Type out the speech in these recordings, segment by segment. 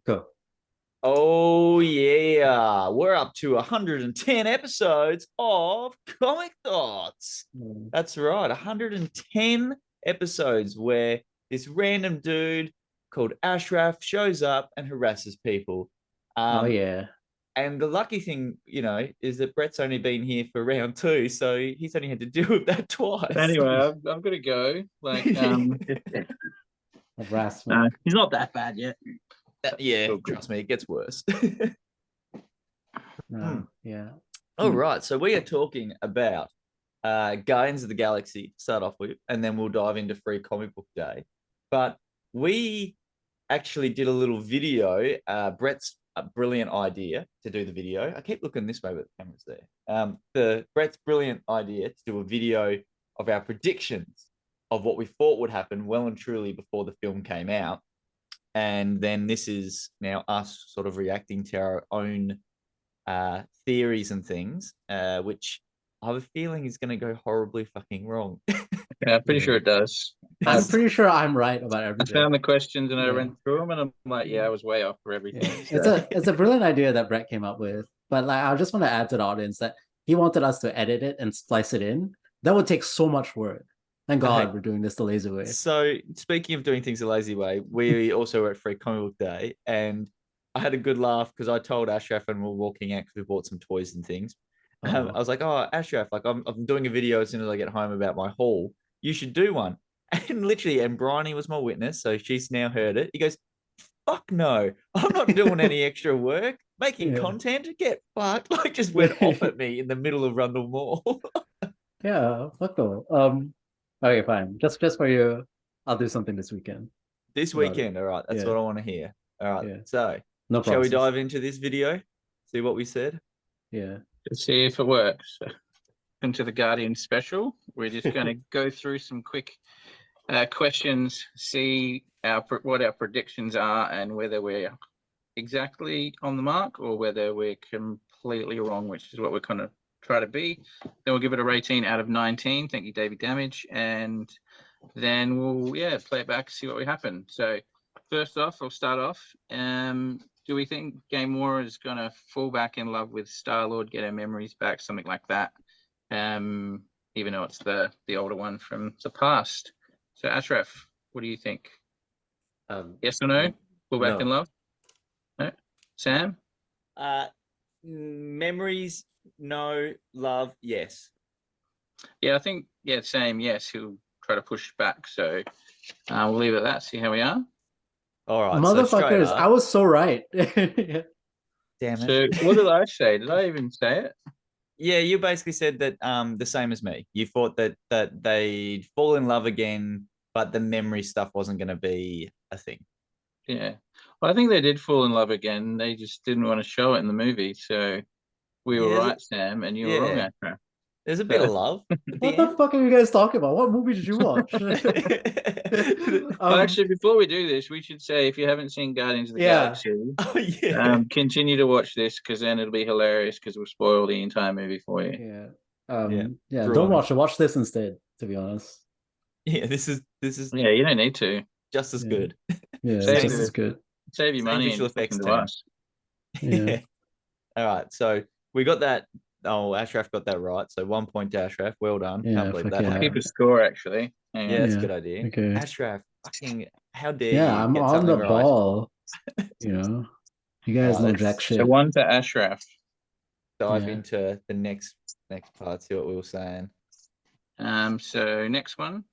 Cool. Oh, yeah. We're up to 110 episodes of Comic Thoughts. Mm. That's right. 110 episodes where this random dude called Ashraf shows up and harasses people. Oh Um, yeah. and the lucky thing, is that Brett's only been here for round two, so he's only had to deal with that twice. Anyway, I've got to go. Harassment. He's not that bad yet. Yeah, trust me, it gets worse. Yeah. All right, so we are talking about Guardians of the Galaxy to start off with, and then we'll dive into Free Comic Book Day. But we actually did a little video. Brett's a brilliant idea to do the video. I keep looking this way, but the camera's there. Brett's brilliant idea to do a video of our predictions of what we thought would happen well and truly before the film came out. And then this is now us sort of reacting to our own theories and things, which I have a feeling is going to go horribly fucking wrong. Yeah, I'm pretty sure it does. I'm pretty sure I'm right about I everything. found the questions and I Yeah. went through them, and I'm like, yeah, I was way off for everything. Yeah. It's a brilliant idea that Brett came up with. But like I just want to add to the audience that he wanted us to edit it and splice it in. That would take so much work. Thank God Okay. we're doing this the lazy way. So speaking of doing things the lazy way, we also were at Free Comic Book Day, and I had a good laugh because I told Ashraf when we were walking out because we bought some toys and things. I was like, "Oh, Ashraf, like I'm doing a video as soon as I get home about my haul. You should do one." And literally, and Bryony was my witness, so she's now heard it. He goes, "Fuck no, I'm not doing any extra work. Making content, get fucked." Like just went off at me in the middle of Rundle Mall. Yeah, fuck no. Okay, fine. Just for you, I'll do something this weekend. This weekend, all right. That's Yeah. what I want to hear. All right. Yeah. So, No shall we promises. dive into this video? See what we said? Yeah. Let's see if it works. Into the Guardian special. We're just going to go through some quick questions, see what our predictions are, and whether we're exactly on the mark or whether we're completely wrong, which is what we're kind of try to be. Then we'll give it a rating out of 19. Thank you, David Damage. And then we'll play it back, see what happened. So first off, I'll start off. Do we think Gamora is going to fall back in love with Star-Lord, get her memories back, something like that? Even though it's the older one from the past. So Ashraf, what do you think? Yes or no? Fall back in love? No? Sam? Memories, no. Love, yes. Yeah, I think, same, yes. He'll try to push back. So we'll leave it at that, see how we are. All right. Motherfuckers, I was so right. Damn it. So what did I say? Did I even say it? Yeah, you basically said that the same as me. You thought that they'd fall in love again, but the memory stuff wasn't going to be a thing. Yeah. Well, I think they did fall in love again. They just didn't want to show it in the movie. So we were right, Sam, and you were wrong, Ashraf. There's a bit of love. What the fuck are you guys talking about? What movie did you watch? Actually, before we do this, we should say if you haven't seen Guardians of the Galaxy, continue to watch this because then it'll be hilarious because we'll spoil the entire movie for you. Don't watch it. Watch this instead. To be honest. Yeah, this is. Yeah, you don't need to. Just as good. Yeah, just as good. Save your money and effects to us. Yeah. All right, so we got that. Oh, Ashraf got that right. So 1 point to Ashraf. Well done. Yeah, Can't believe that. We'll keep a score, actually. Yeah, that's a good idea. Okay. Ashraf, fucking, how dare you? Yeah, I'm on the ball. You guys know jack shit. So 1 to Ashraf. Dive into the next part. See what we were saying. So next one.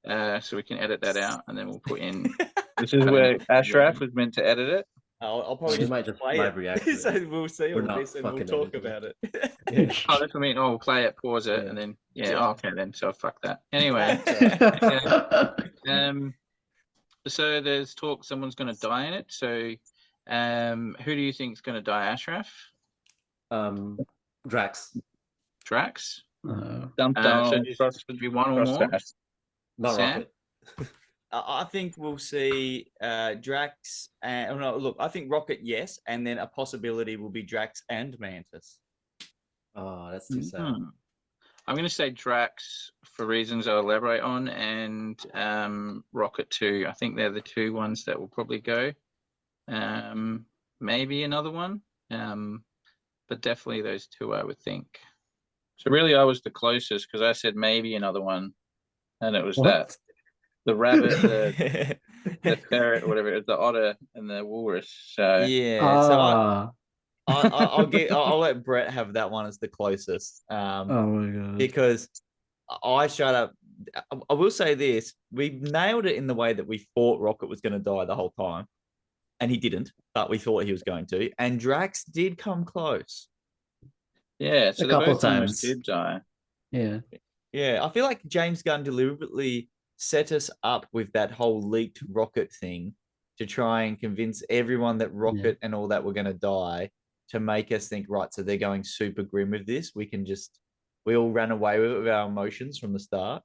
So we can edit that out, and then we'll put in. This is where Ashraf was meant to edit it. I'll probably just might just play live it. react. So we'll see all this and we'll talk about it. That's what I mean. Oh, we'll play it, pause it, and then okay then. So fuck that. Anyway, so there's talk someone's going to die in it. So, who do you think is going to die, Ashraf? Drax. Drax. Dum so just should be one or more. Not Sam? Rocket. I think we'll see Drax. Look, I think Rocket, yes, and then a possibility will be Drax and Mantis. Oh, that's too sad. I'm going to say Drax for reasons I'll elaborate on, and Rocket too. I think they're the two ones that will probably go. maybe another one. But definitely those two, I would think. So really, I was the closest because I said maybe another one, and it was What? the rabbit, the ferret, or whatever, the otter, and the walrus. So Yeah, so Ah. I'll let Brett have that one as the closest. Oh my god. Because I shut up. I will say this: we nailed it in the way that we thought Rocket was going to die the whole time, and he didn't, but we thought he was going to. And Drax did come close. yeah, so A they couple both almost times. did die. Yeah. Yeah, I feel like James Gunn deliberately set us up with that whole leaked Rocket thing to try and convince everyone that Rocket and all that were going to die, to make us think, right, so they're going super grim with this. We all ran away with our emotions from the start.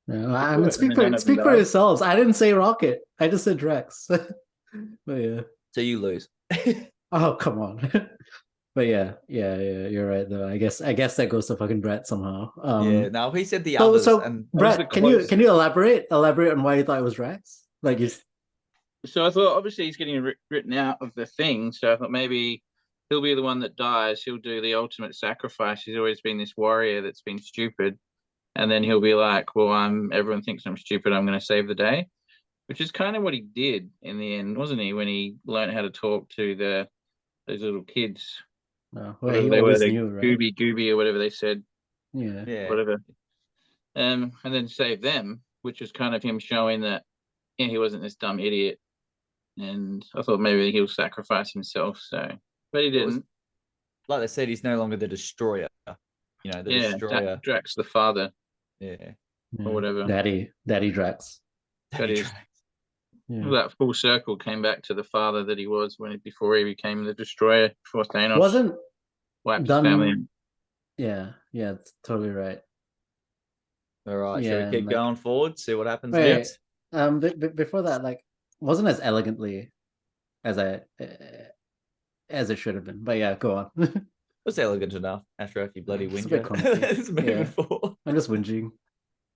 No, I mean, And speak then none for of them speak for died. yourselves. I didn't say Rocket. I just said Drax. But yeah. So you lose. Oh, come on. But yeah, you're right though. I guess that goes to fucking Brett somehow. Yeah, no, he said the So others, so and That was the Brett, can you closest. elaborate on why you thought it was Drax? Like you So I thought, obviously, he's getting written out of the thing. So I thought maybe he'll be the one that dies. He'll do the ultimate sacrifice. He's always been this warrior that's been stupid, and then he'll be like, "Well, everyone thinks I'm stupid. I'm going to save the day," which is kind of what he did in the end, wasn't he? When he learned how to talk to those little kids, well, whatever he they were, always the knew, right? gooby or whatever they said, Yeah. yeah, whatever. And then save them, which was kind of him showing that he wasn't this dumb idiot. And I thought maybe he'll sacrifice himself. So, but he didn't. like they said, he's no longer the destroyer. You know, the Yeah, destroyer. Drax the father Yeah, or whatever. Daddy Drax. That is Drax. Yeah. that full circle came back to the father that he was before he became the destroyer. Before Thanos Wasn't wiped his done. family. Yeah, it's totally right. All right, Yeah, shall we and keep like, going forward? See what happens wait, next. before that, like, wasn't as elegantly as as it should have been. But yeah, go on. It was elegant enough. Ashraf, you bloody It's a bit whinger. clunky. Let's move Yeah. forward. I'm just whinging.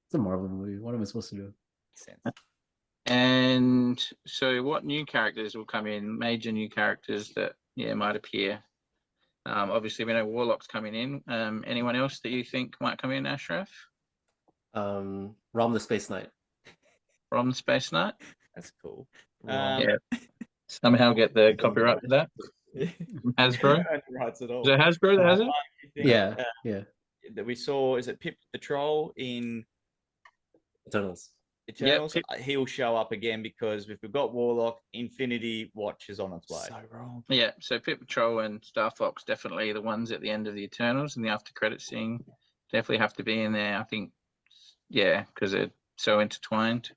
It's a Marvel movie. What am I supposed to do? Makes sense. And so, what new characters will come in? Major new characters that might appear. Obviously, we know Warlock's coming in. Anyone else that you think might come in, Ashraf? Rom the Space Knight. From Space Knight? That's cool. Yeah. Somehow get the copyright for that. Hasbro? Rights at all. Is it Hasbro that has it? Yeah. That we saw, is it Pip the Troll in Eternals. Eternals? Pip. He'll show up again because if we've got Warlock, Infinity Watch is on its way. So wrong. Yeah, so Pit Patrol and Star Fox definitely the ones at the end of the Eternals and the after credit scene definitely have to be in there. I think, yeah, because they're so intertwined.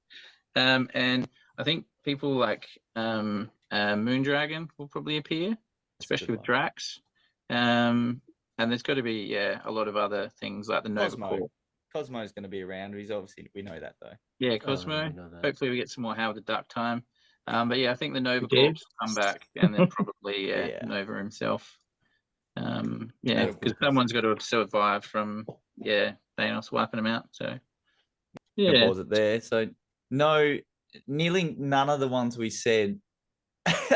And I think people like Moondragon will probably appear, especially with Drax. And there's got to be a lot of other things like the Nova Corps. Cosmo's going to be around. He's obviously, we know that though. Yeah, Cosmo. we know that. Hopefully we get some more Howard the Duck time. But yeah, I think the Nova Corps will come back, and then probably Nova himself. Because someone's got to have survived from Thanos wiping him out. So Pause it there. So nearly none of the ones we said,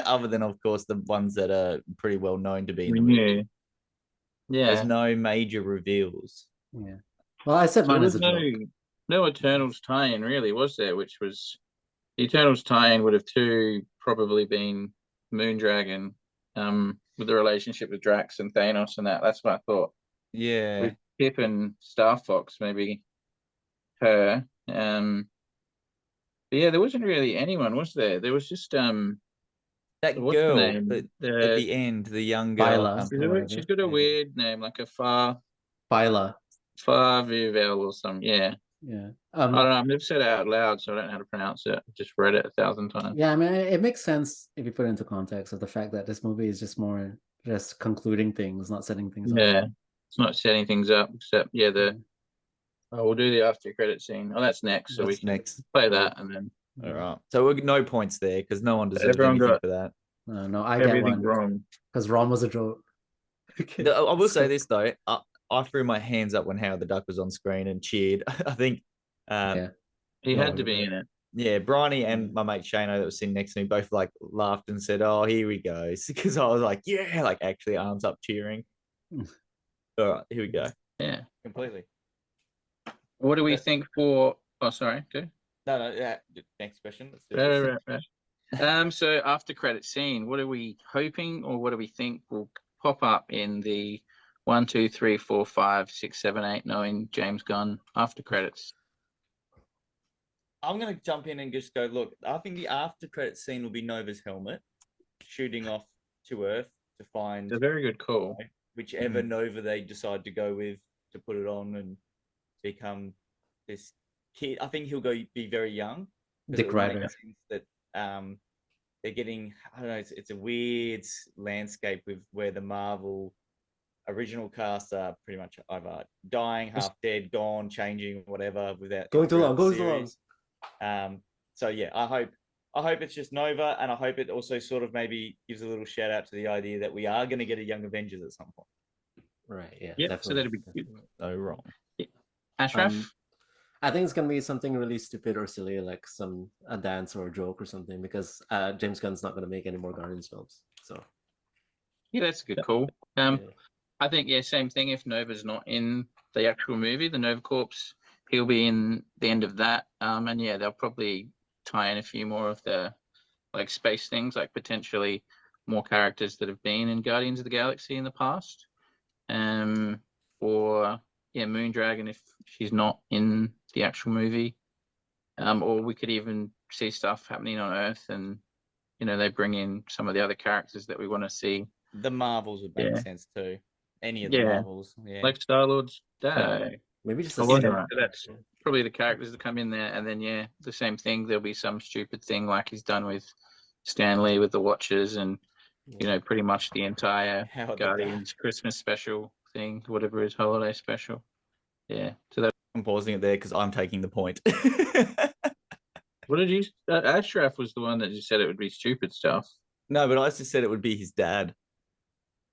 other than of course the ones that are pretty well known to be in the movie. There's no major reveals. Yeah. Well, I said mine as a joke. No Eternals tie-in really, was there? Which was the Eternals tie-in would have probably been Moondragon, with the relationship with Drax and Thanos and that. That's what I thought. Yeah. With Pip and Star Fox, maybe her. But yeah, there wasn't really anyone, was there? There was just that girl at the end, the young girl. She's got a weird name, like a Phyla. Vivel or something. Yeah. I don't know. I've never said it out loud, so I don't know how to pronounce it. I've just read it 1,000 times. Yeah, I mean, it makes sense if you put it into context of the fact that this movie is just more just concluding things, not setting things up. Yeah, it's not setting things up, except we'll do the after credit scene. Oh, that's next, so we can play that and then. All right. So we're no points there because no one deserves anything for that. No, I get one wrong because Ron was a joke. I will say this though. I threw my hands up when Howard the Duck was on screen and cheered. I think he had to be in it. Yeah, Bryony and my mate Shano that was sitting next to me both like laughed and said, "Oh, here we go," because I was like, "Yeah," like actually arms up cheering. All right, here we go. Yeah. Completely. What do we Yeah. think for? Oh, sorry. Go. No, yeah. Next question. Let's do this. Right. So after credit scene, what are we hoping, or what do we think will pop up in the 1, 2, 3, 4, 5, 6, 7, 8, 9 James Gunn after credits? I'm gonna jump in and just go. Look, I think the after credit scene will be Nova's helmet shooting off to Earth to find It's a very good call. whichever Nova they decide to go with to put it on and become this kid. I think he'll be very young. Dick Ryder. That they're getting. I don't know. It's a weird landscape with where the Marvel original cast are pretty much either dying, half dead, gone, changing, whatever, without Going too long. throughout the Goes too long. series. So yeah, I hope it's just Nova, and I hope it also sort of maybe gives a little shout out to the idea that we are going to get a Young Avengers at some point. Right. Yeah. Yep, Definitely. so that'd be good. No wrong. Ashraf? I think it's gonna be something really stupid or silly, like a dance or a joke or something, because James Gunn's not gonna make any more Guardians films. So Yeah, that's a good call. yeah. I think, yeah, same thing. If Nova's not in the actual movie, the Nova Corps, he'll be in the end of that. And yeah, they'll probably tie in a few more of the like space things, like potentially more characters that have been in Guardians of the Galaxy in the past. Or yeah, Moondragon if she's not in the actual movie. Or we could even see stuff happening on Earth, and they bring in some of the other characters that we want to see. The Marvels would make sense too. Any of the Yeah. Marvels, Like Star-Lord's dad. Maybe just I a wonder, scene. right. That's probably the characters that come in there, and then yeah, the same thing. There'll be some stupid thing like he's done with Stan Lee with the Watchers, and pretty much the entire Guardians Christmas special thing, whatever his holiday special. Yeah. So that. I'm pausing it there because I'm taking the point. What did you? Ashraf was the one that just said it would be stupid stuff. No, but I just said it would be his dad.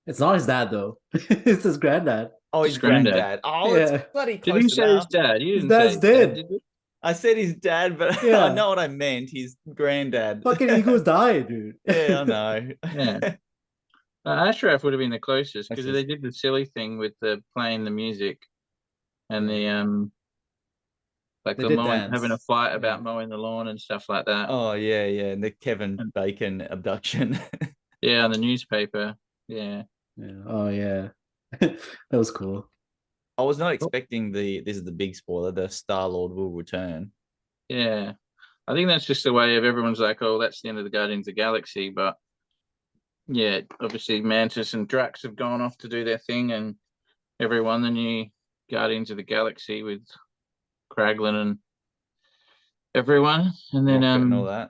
It's not his dad though. It's his granddad. Oh, his granddad. Oh, Yeah. it's bloody close. Did you say his dad? You didn't His dad's say his dead. dad, did you? I said his dad, but Yeah. I know what I meant. His granddad. Fucking egos died, dude. Yeah, I know. Yeah. Ashraf would have been the closest because That's they did the silly thing with the playing the music and the like They the did mowing, dance. having a fight about mowing the lawn and stuff like that. Oh yeah, and the Kevin Bacon abduction. Yeah, on the newspaper. Yeah. Oh yeah. That was cool. I was not expecting this is the big spoiler, the Star-Lord will return. Yeah. I think that's just the way of everyone's like, oh, that's the end of the Guardians of the Galaxy. But yeah, obviously Mantis and Drax have gone off to do their thing, and everyone, the new Guardians of the Galaxy with Kraglin and everyone. And then Rocket and all that.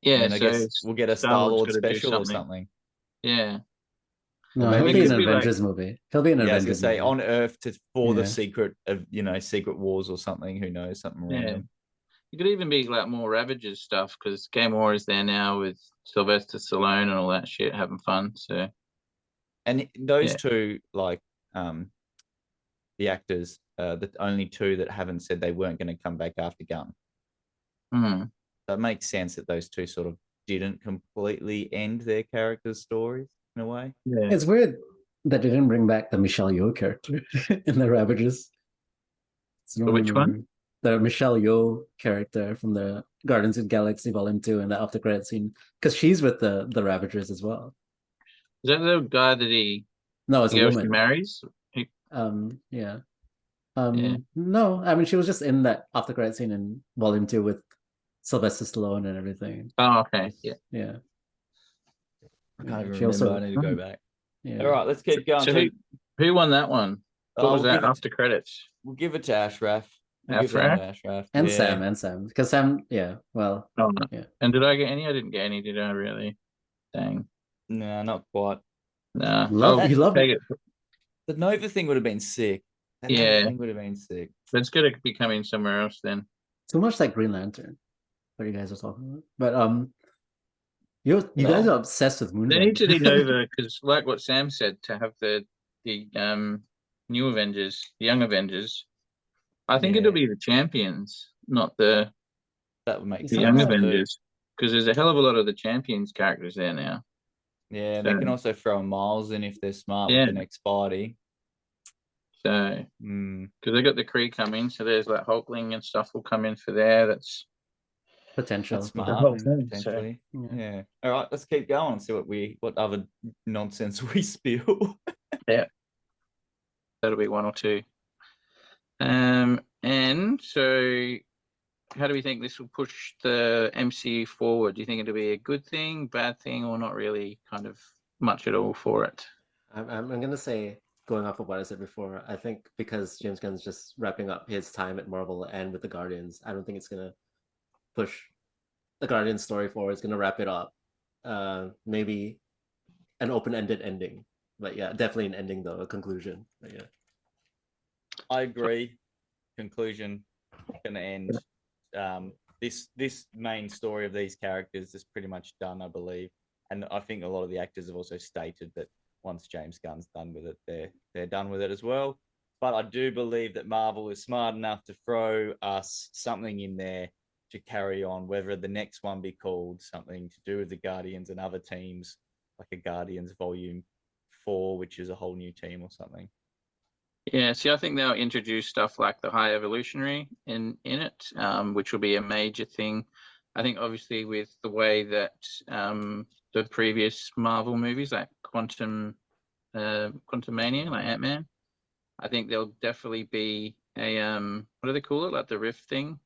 Yeah, and I guess we'll get a Star-Lord special or something. Yeah. No, he'll be in an Avengers movie. He'll be in an Avengers movie. I was gonna say on Earth for the secret of Secret Wars or something. Who knows? Something random. It could even be like more Ravagers stuff because Gamora is there now with Sylvester Stallone and all that shit, having fun. So, and those two, like the actors, the only two that haven't said they weren't going to come back after Gunn. So it makes sense that those two sort of didn't completely end their characters' stories in a way. Yeah. It's weird that they didn't bring back the Michelle Yeoh character in the Ravagers. Which one? The Michelle Yeoh character from the Guardians of the Galaxy Volume 2 and the after credit scene, because she's with the Ravagers as well. Is that the guy that he? No, it's a woman. Marries. Yeah. No, I mean she was just in that after credit scene in Volume 2 with Sylvester Stallone and everything. Oh, okay. Yeah. I can't even remember. I need to go back. Yeah. All right, let's keep going. So who won that one? What was that after credits? We'll give it to Ashraf. Ashraf? And Sam. Because Sam, well. Oh, no. Yeah. And did I get any? I didn't get any, did I really? Dang. No, not quite. No. You love it. The Nova thing would have been sick. That thing would have been sick. But it's good to be coming somewhere else then. Too much like Green Lantern. What you guys are talking about. But you guys are obsessed with Moonlight. They need to do Nova because, like what Sam said, to have the new Avengers, the Young Avengers. I think it'll be the Champions. not the That would make the sense. Young Yeah. too. Avengers, because there's a hell of a lot of the Champions characters there now. Yeah, they can So, also throw Miles in if they're smart Yeah. with the next Spidey. So, Mm. because they got the Kree coming, so there's like Hulkling and stuff will come in for there. That's Potential. That's the smart, whole thing. So, potentially. Yeah. Yeah. All right, let's keep going and see what other nonsense we spill. yeah, that'll be one or two. And so how do we think this will push the MCU forward? Do you think it'll be a good thing, bad thing, or not really kind of much at all for it? I'm gonna say, going off of what I said before, I think because James Gunn's just wrapping up his time at Marvel and with the Guardians, I don't think it's gonna push the Guardians story forward. It's gonna wrap it up. Maybe an open-ended ending, but yeah, definitely an ending though, a conclusion. But yeah, I agree. Conclusion gonna end. This main story of these characters is pretty much done, I believe. And I think a lot of the actors have also stated that once James Gunn's done with it, they're done with it as well. But I do believe that Marvel is smart enough to throw us something in there to carry on, whether the next one be called something to do with the Guardians and other teams, like a Guardians Volume 4, which is a whole new team or something. Yeah, see, I think they'll introduce stuff like the High Evolutionary in it, which will be a major thing. I think obviously with the way that the previous Marvel movies, like Quantumania, like Ant-Man, I think there'll definitely be a what do they call it? Like the rift thing.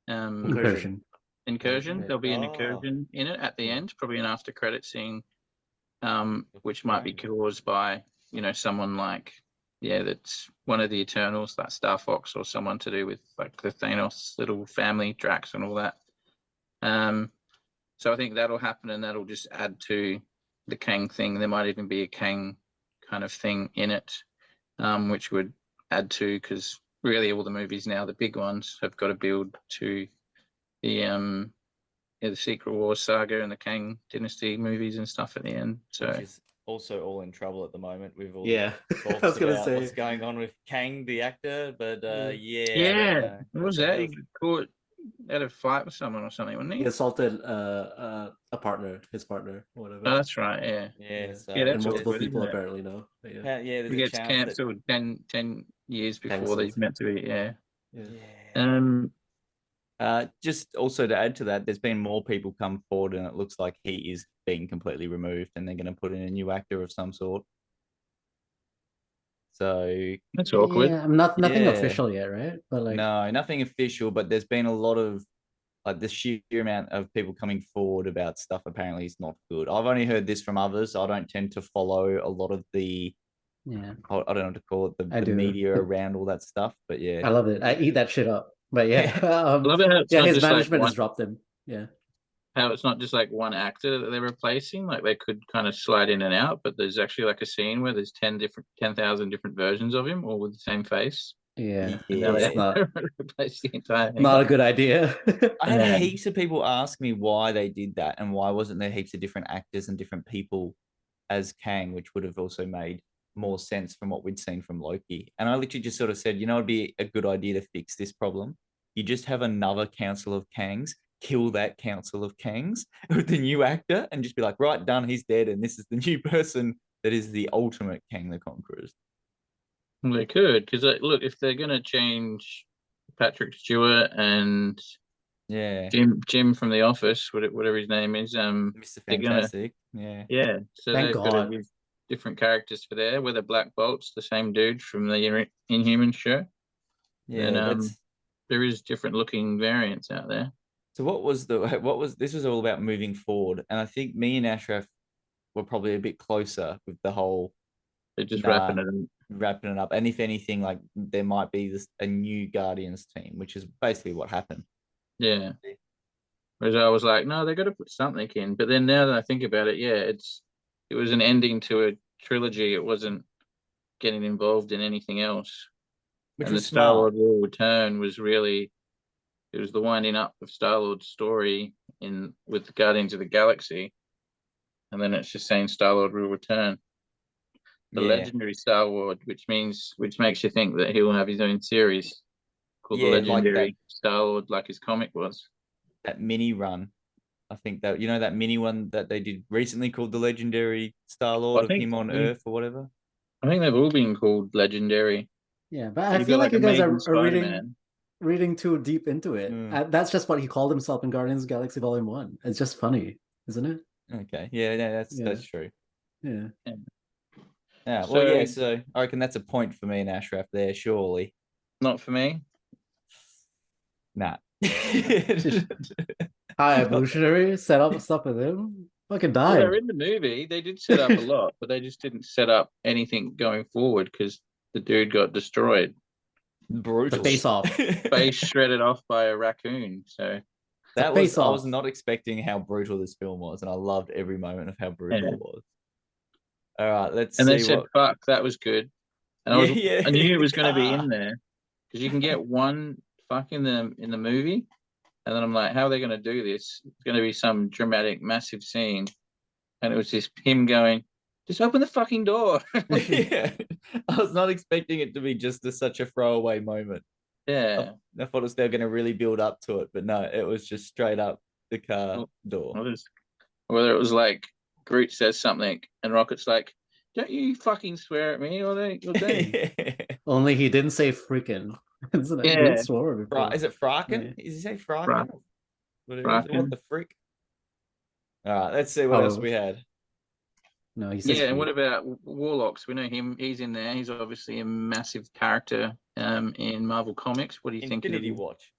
incursion. Incursion. Yeah. There'll be an Oh. incursion in it at the Yeah. end, probably an after credit scene, which might be Strange. caused by, someone like, that's one of the Eternals, like Star Fox, or someone to do with like the Thanos little family, Drax and all that. So I think that'll happen, and that'll just add to the Kang thing. There might even be a Kang kind of thing in it, which would add to, because really all the movies now, the big ones, have got to build to the Secret Wars saga and the Kang Dynasty movies and stuff at the end. So Which is also all in trouble at the moment with all Yeah, the I talks was gonna about say. what's going on with Kang, the actor. But I yeah, don't know. what was that? He got caught at a fight with someone or something, wasn't He he? assaulted a partner, his partner, or whatever. Oh, that's right. Yeah, Yeah, so Yeah, and that's multiple awkward, people isn't it? apparently know. But yeah, yeah, there's He a gets chance that cancelled 10 years before Cancelled. he's meant to be. Yeah. yeah. Just also to add to that, there's been more people come forward, and it looks like he is being completely removed, and they're going to put in a new actor of some sort. So That's awkward. Yeah, nothing Yeah. official yet, right? But like, no, nothing official, but there's been a lot of like the sheer amount of people coming forward about stuff apparently is not good. I've only heard this from others. I don't tend to follow a lot of the yeah, I don't know what to call it, I the do. media around all that stuff. But yeah, I love it. I eat that shit up. But yeah, I love it how it's yeah, not his just like management one, has dropped him. Yeah, how it's not just like one actor that they're replacing. Like they could kind of slide in and out, but there's actually like a scene where there's 10,000 different versions of him, all with the same face. yeah, And now it's they not replace the entire thing. not a good idea. I had Yeah. heaps of people ask me why they did that and why wasn't there heaps of different actors and different people as Kang, which would have also made more sense from what we'd seen from Loki. And I literally just sort of said, it'd be a good idea to fix this problem. You just have another council of Kangs, kill that council of Kangs with the new actor, and just be like, right, done, he's dead, and this is the new person that is the ultimate Kang the Conqueror. They could, because look, if they're going to change Patrick Stewart and Yeah, Jim from The Office, whatever his name is, Mr. they're gonna, Fantastic. Yeah, so Thank they've got to God. use different characters for there. Whether Black Bolt's the same dude from the Inhuman show, yeah, then there is different looking variants out there. So what was this was all about moving forward, and I think me and Ashraf were probably a bit closer with the whole They're just Nah. wrapping it up. And if anything, like there might be a new Guardians team, which is basically what happened. Yeah. Whereas I was like, no, they got to put something in. But then now that I think about it, it was an ending to a trilogy. It wasn't getting involved in anything else. Which and was the Star smart. Lord Will Return was really, it was the winding up of Star Lord's story with the Guardians of the Galaxy, and then it's just saying Star Lord will return, the Yeah. legendary Star Lord, which makes you think that he will have his own series called Yeah, the like Legendary Star-Lord, like his comic was. that mini run. I think that that mini one that they did recently called the Legendary Star-Lord of him on Earth or whatever. I think they've all been called Legendary. Yeah, but I You've feel got like you guys Amazing are reading Spider-Man. too deep into it. That's just what he called himself in Guardians of the Galaxy Volume 1. It's just funny, isn't it? Okay. Yeah, that's true. Yeah. Yeah. Well, yeah, so I reckon that's a point for me and Ashraf there, surely. Not for me. Nah. High Evolutionary set up stuff with him. Fucking Well, died. they're in the movie. They did set up a lot, but they just didn't set up anything going forward because the dude got destroyed. Brutal. The face off. Face shredded off by a raccoon. So I was not expecting how brutal this film was, and I loved every moment of how brutal it was. All right, let's see. And they said, "Fuck, that was good." And I knew it was going to be in there because you can get one fuck in the movie, and then I'm like, "How are they going to do this?" It's going to be some dramatic, massive scene, and it was just him going, "Just open the fucking door." Yeah, I was not expecting it to be just such a throwaway moment. Yeah, I thought they were going to really build up to it, but no, it was just straight up the car door. Whether it was like Groot says something and Rocket's like, "Don't you fucking swear at me, or you'll do." Only he didn't say freaking. Isn't it? He didn't swear before. Is it Fraken? Yeah. Is he say Fraken? What the frick? All right, let's see what else we had. No, he says and what about Warlocks? We know him. He's in there. He's obviously a massive character in Marvel Comics. What do you think? Infinity Watch.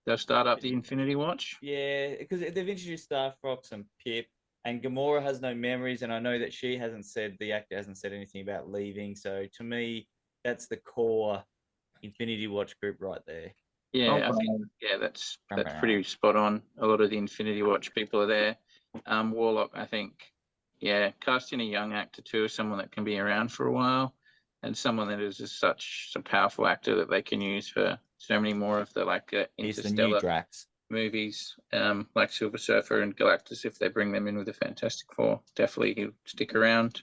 They'll start up the Infinity Watch? Yeah, because they've introduced Star Fox and Pip, and Gamora has no memories, and I know that the actor hasn't said anything about leaving. So to me, that's the core Infinity Watch group right there. Yeah, I think that's pretty spot on. A lot of the Infinity Watch people are there. Warlock, I think, casting a young actor too, someone that can be around for a while, and someone that is just such a powerful actor that they can use for so many more of the Interstellar movies, like Silver Surfer and Galactus. If they bring them in with the Fantastic Four, definitely he'll stick around.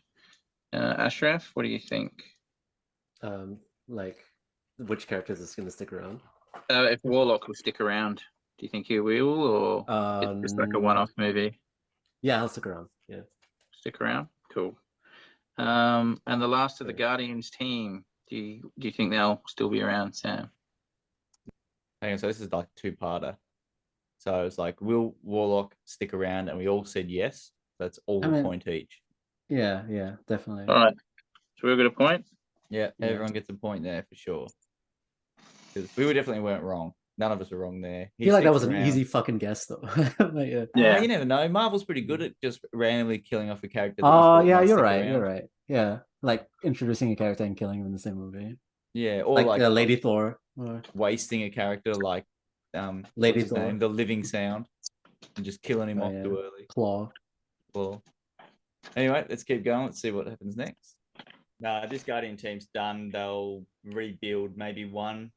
Ashraf, what do you think? Like, which characters is going to stick around? If Warlock will stick around, do you think he will, or it's just like a one-off movie? Yeah, I'll stick around. Yeah, stick around. Cool. And the last of the Guardians team, do you think they'll still be around, Sam? Hang on, so this is like two-parter. So it's like, will Warlock stick around? And we all said yes. That's all a point each. Yeah, definitely. All right. So we'll get a point? Yeah, everyone gets a point there for sure. Because we definitely weren't wrong. None of us were wrong there. I feel like that was an easy fucking guess, though. You never know. Marvel's pretty good at just randomly killing off a character. Oh, yeah, you're right. You're right. Yeah, like introducing a character and killing him in the same movie. Yeah, or like Lady Thor, wasting a character like Lady Thor, the Living Sound, and just killing him off too early. Claw. Anyway, let's keep going. Let's see what happens next. This Guardian team's done. They'll rebuild. Maybe 1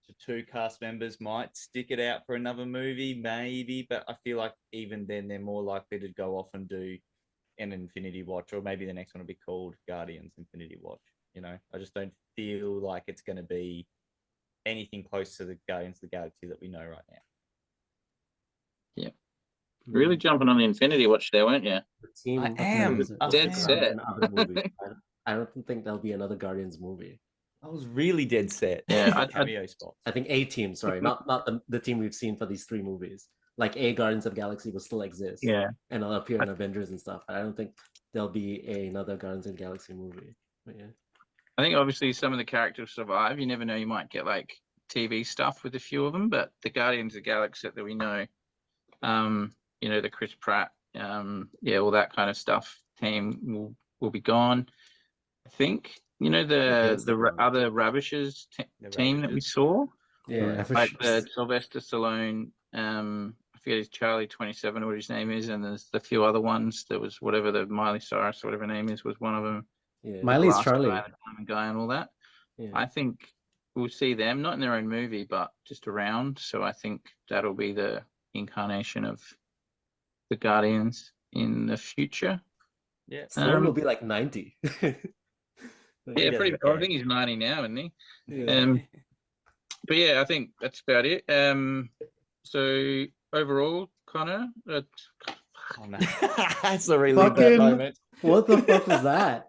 to 2 cast members might stick it out for another movie, maybe. But I feel like even then, they're more likely to go off and do an Infinity Watch, or maybe the next one will be called Guardians Infinity Watch. I just don't feel like it's going to be anything close to the Guardians of the Galaxy that we know right now. Yeah. Really jumping on the Infinity Watch there, weren't you? I am. Dead set. I don't think there'll be another Guardians movie. I was really dead set. Yeah, cameo spots. I think a team, sorry, not the team we've seen for these 3 movies. Like Guardians of the Galaxy will still exist. Yeah. And it'll appear in Avengers and stuff. But I don't think there'll be another Guardians of the Galaxy movie. But yeah. I think obviously some of the characters survive. You never know, you might get like TV stuff with a few of them, but the Guardians of the Galaxy that we know, the Chris Pratt, all that kind of stuff team will be gone. I think, the other Ravishers team that we saw. Yeah. Like the Sylvester Stallone, I forget his Charlie 27 or what his name is, and there's a few other ones. There was whatever the Miley Cyrus, whatever her name is, was one of them. Yeah. Miley's Charlie. The Diamond Guy and all that. Yeah. I think we'll see them, not in their own movie, but just around. So I think that'll be the incarnation of the Guardians in the future. Yeah, Stallone will be like 90. Yeah, pretty. I think he's 90 now, isn't he? Yeah. but yeah, I think that's about it. So overall, Connor, Oh, no. That's a relive that Fucking- moment. What the fuck was that?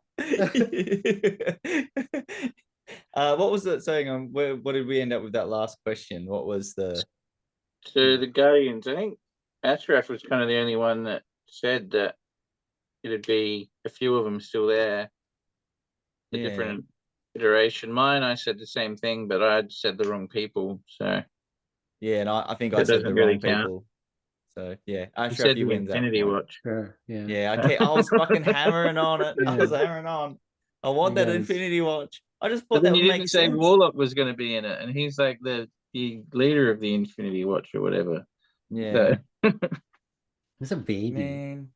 What was it saying? What did we end up with that last question? What was the? so the Guardians, I think Ashraf was kind of the only one that said that it'd be a few of them still there, a Yeah. different iteration. Mine, I said the same thing, but I'd said the wrong people. So Yeah, and I think That I said the doesn't really wrong count. people. So yeah, you Ashraf, said you the win that Infinity point. Watch. Sure. Yeah. Yeah, I was fucking hammering on it. I Yeah. was hammering on. I want You that guys- Infinity Watch. I just But thought then that you would didn't make say sense. Warlock was going to be in it, and he's like the leader of the Infinity Watch or whatever. Yeah, So, He's a baby. man.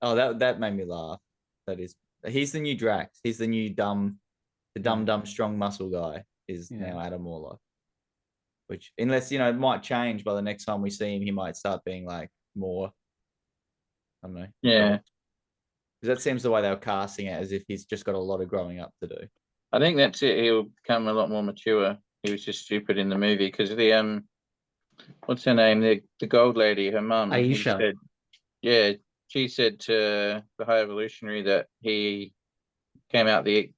Oh, that made me laugh. That is, he's the new Drax. He's the new dumb strong muscle guy. Is Yeah. now Adam Warlock. Which, unless it might change by the next time we see him, he might start being like more. I don't know. yeah, Because that seems the way they were casting it, as if he's just got a lot of growing up to do. I think that's it. He'll become a lot more mature. He was just stupid in the movie because the what's her name? The gold lady, her mum. Aisha. Said, yeah, she said to the High Evolutionary that he came out the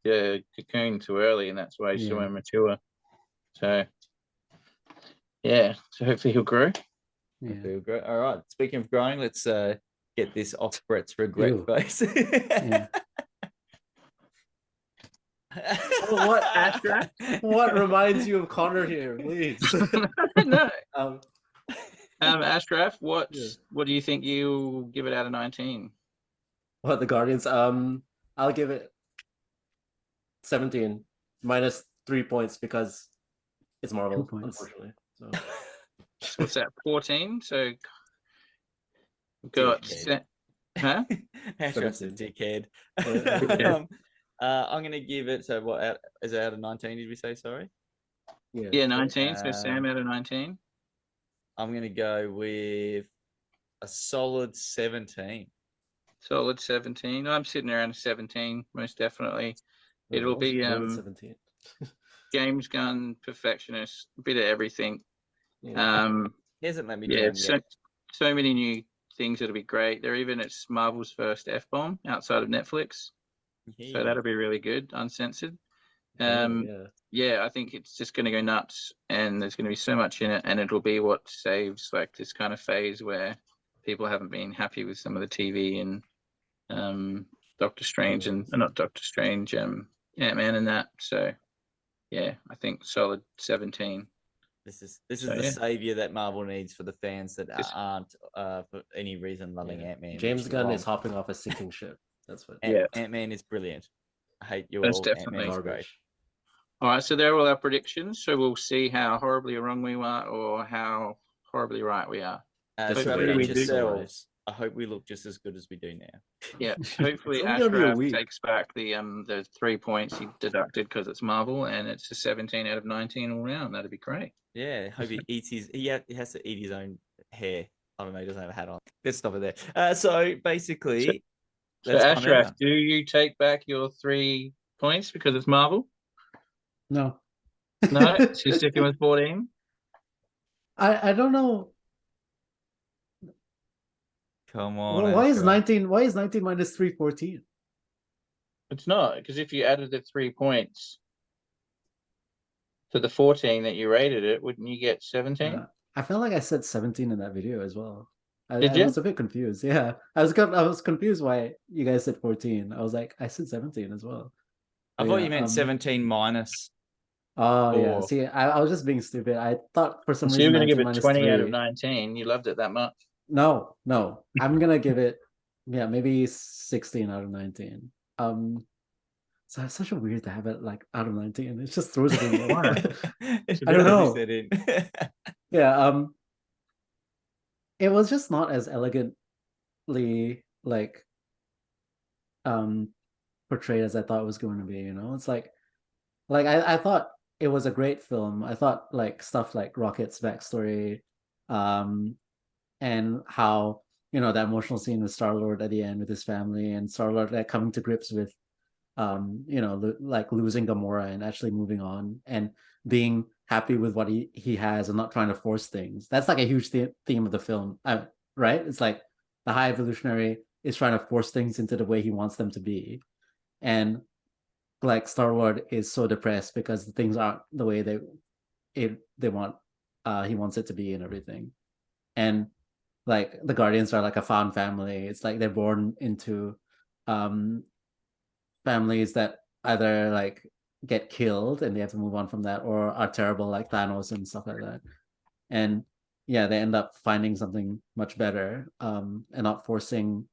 cocoon too early, and that's why he's so Yeah. immature. So, yeah. So hopefully he'll grow. Yeah. Feel great. All right. Speaking of growing, let's get this off Brett's regret Ew. face. Yeah. What, Ashraf? What reminds you of Connor here, please? No. Ashraf, what Yeah. do you think you'll give it out of 19? What, the Guardians? I'll give it 17 minus 3 points because it's Marvel, 2 points. unfortunately. So What's that? 14. So we've got Dickhead. huh? Ashraf's a 17. dickhead. Yeah. I'm gonna give it. So what is it out of 19? Did we say? Sorry. Yeah, 19. So Sam Um, out of 19. I'm gonna go with a solid 17. Solid 17. I'm sitting around a 17, most definitely. It'll What was be it? 17. James Gunn, perfectionist, a bit of everything. Yeah. He hasn't let me Yeah, down yet. so many new things that'll be great. They're even it's Marvel's first F-bomb outside of Netflix. So that'll be really good, uncensored. Yeah. Yeah, I think it's just going to go nuts, and there's going to be so much in it, and it'll be what saves like this kind of phase where people haven't been happy with some of the TV and Doctor Strange and not Doctor Strange, Ant-Man and that. So yeah, I think solid 17. This is the yeah. savior that Marvel needs for the fans that aren't for any reason loving Ant-Man. James which Gunn wrong. is hopping off a sinking ship. That's what. Yeah. Ant-Man is brilliant. I hate you That's all. definitely Ant-Man is great. Garbage. All right, so there are all our predictions. So we'll see how horribly wrong we are or how horribly right we are. Just So hopefully wait, we rate do. yourselves. I hope we look just as good as we do now. Yeah, hopefully It's only gonna be a Ashraf week. takes back the 3 points he deducted because it's Marvel, and it's a 17 out of 19 all round. That'd be great. Yeah, hope he eats his. He has to eat his own hair. I don't know. He doesn't have a hat on. Let's stop it there. So basically, So that's Ashraf, do you take back your 3 points because it's Marvel? No. No, so you're sticking with 14. I don't know. Come on. Why is Ashraf. 19? Why is 19 minus 3 14? It's not, because if you added the 3 points to the 14 that you rated it, wouldn't you get 17? I felt like I said 17 in that video as well. I Did you? was a bit confused. Yeah, I was confused why you guys said 14. I was like, I said 17 as well. I But thought yeah, you meant 17 minus. Oh yeah. 4. See, I was just being stupid. I thought for some So reason you're going to 19 give it minus 20 out of 3. 19. You loved it that much. No. I'm gonna give it, maybe 16 out of 19. So it's such a weird to have it like out of 19. It just throws it in the water. I don't know. Yeah. It was just not as elegantly like portrayed as I thought it was going to be. It's like I thought it was a great film. I thought like stuff like Rocket's backstory, and how that emotional scene with Star-Lord at the end with his family, and Star-Lord like coming to grips with like losing Gamora and actually moving on and being happy with what he has and not trying to force things. That's like a huge theme of the film, right? It's like the High Evolutionary is trying to force things into the way he wants them to be, and like Star-Lord is so depressed because the things aren't the way they want he wants it to be and everything. And like the Guardians are like a found family. It's like they're born into families that either like get killed and they have to move on from that, or are terrible like Thanos and stuff like that. And yeah, they end up finding something much better, and not forcing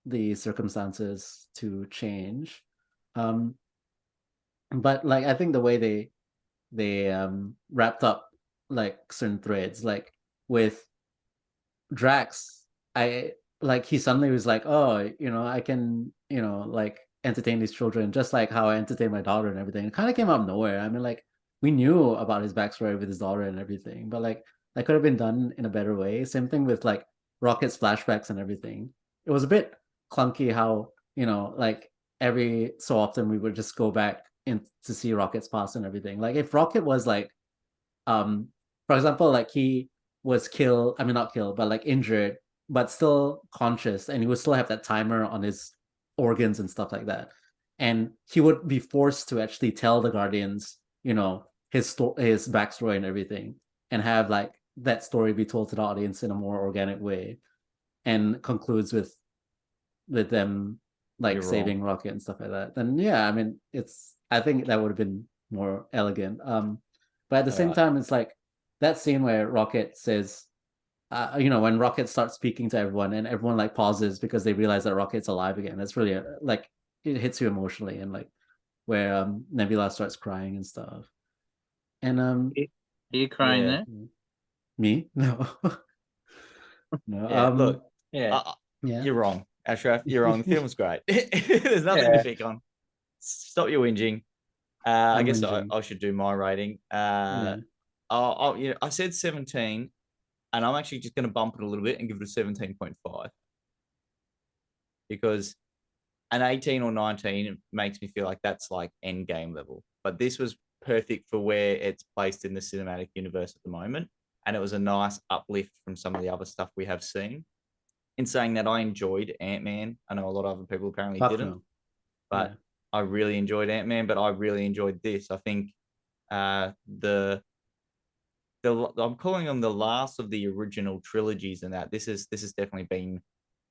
the circumstances to change. But like I think the way they wrapped up like certain threads, like with Drax, I like he suddenly was like, oh, I can, like entertain these children just like how I entertain my daughter and everything. It kind of came out of nowhere. I mean, like we knew about his backstory with his daughter and everything, but like that could have been done in a better way. Same thing with like Rocket's flashbacks and everything. It was a bit clunky how, like every so often we would just go back in to see Rocket's past and everything. Like if Rocket was like, for example, like he was killed, I mean not killed, but like injured, but still conscious, and he would still have that timer on his organs and stuff like that. And he would be forced to actually tell the Guardians, his backstory and everything, and have like that story be told to the audience in a more organic way, and concludes with them like You're saving wrong. Rocket and stuff like that. Then yeah, I mean I think that would have been more elegant. But at the same Alright. time, it's like that scene where Rocket says, when Rocket starts speaking to everyone and everyone like pauses because they realize that Rocket's alive again. It's really like it hits you emotionally, and like where Nebula starts crying and stuff. And Are you crying Yeah. there? me? No. No. Yeah, look, Yeah. Yeah. you're wrong, Ashraf. You're wrong. The film's great. There's nothing to Yeah. pick on. Stop your whinging. I I'm guess whinging. I should do my rating. Yeah. I said 17, and I'm actually just going to bump it a little bit and give it a 17.5 because an 18 or 19 makes me feel like that's like end game level. But this was perfect for where it's placed in the cinematic universe at the moment. And it was a nice uplift from some of the other stuff we have seen. In saying that, I enjoyed Ant-Man. I know a lot of other people apparently Fuck didn't, no. but Yeah. I really enjoyed Ant-Man, but I really enjoyed this. I think the I'm calling them the last of the original trilogies, and that this has definitely been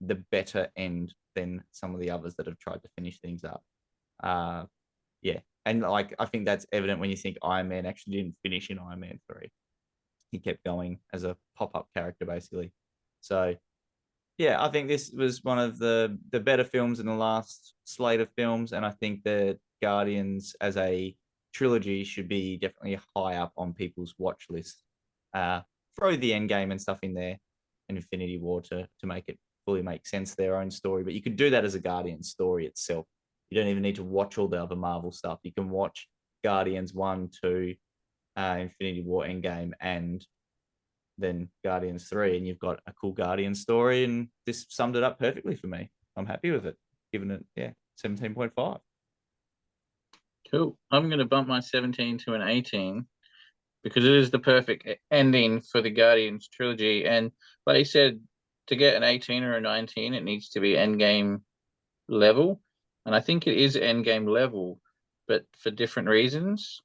the better end than some of the others that have tried to finish things up. Yeah, and like I think that's evident when you think Iron Man actually didn't finish in Iron Man 3. He kept going as a pop-up character basically. So yeah, I think this was one of the better films in the last slate of films, and I think that Guardians as a trilogy should be definitely high up on people's watch list. Throw the Endgame and stuff in there, and Infinity War to make it fully make sense their own story. But you could do that as a Guardians story itself. You don't even need to watch all the other Marvel stuff. You can watch Guardians 1, 2, Infinity War, Endgame, and then Guardians 3, and you've got a cool Guardian story, and this summed it up perfectly for me. I'm happy with it, giving it 17.5. Cool. I'm going to bump my 17 to an 18 because it is the perfect ending for the Guardians trilogy. And like you said, to get an 18 or a 19, it needs to be endgame level. And I think it is endgame level, but for different reasons.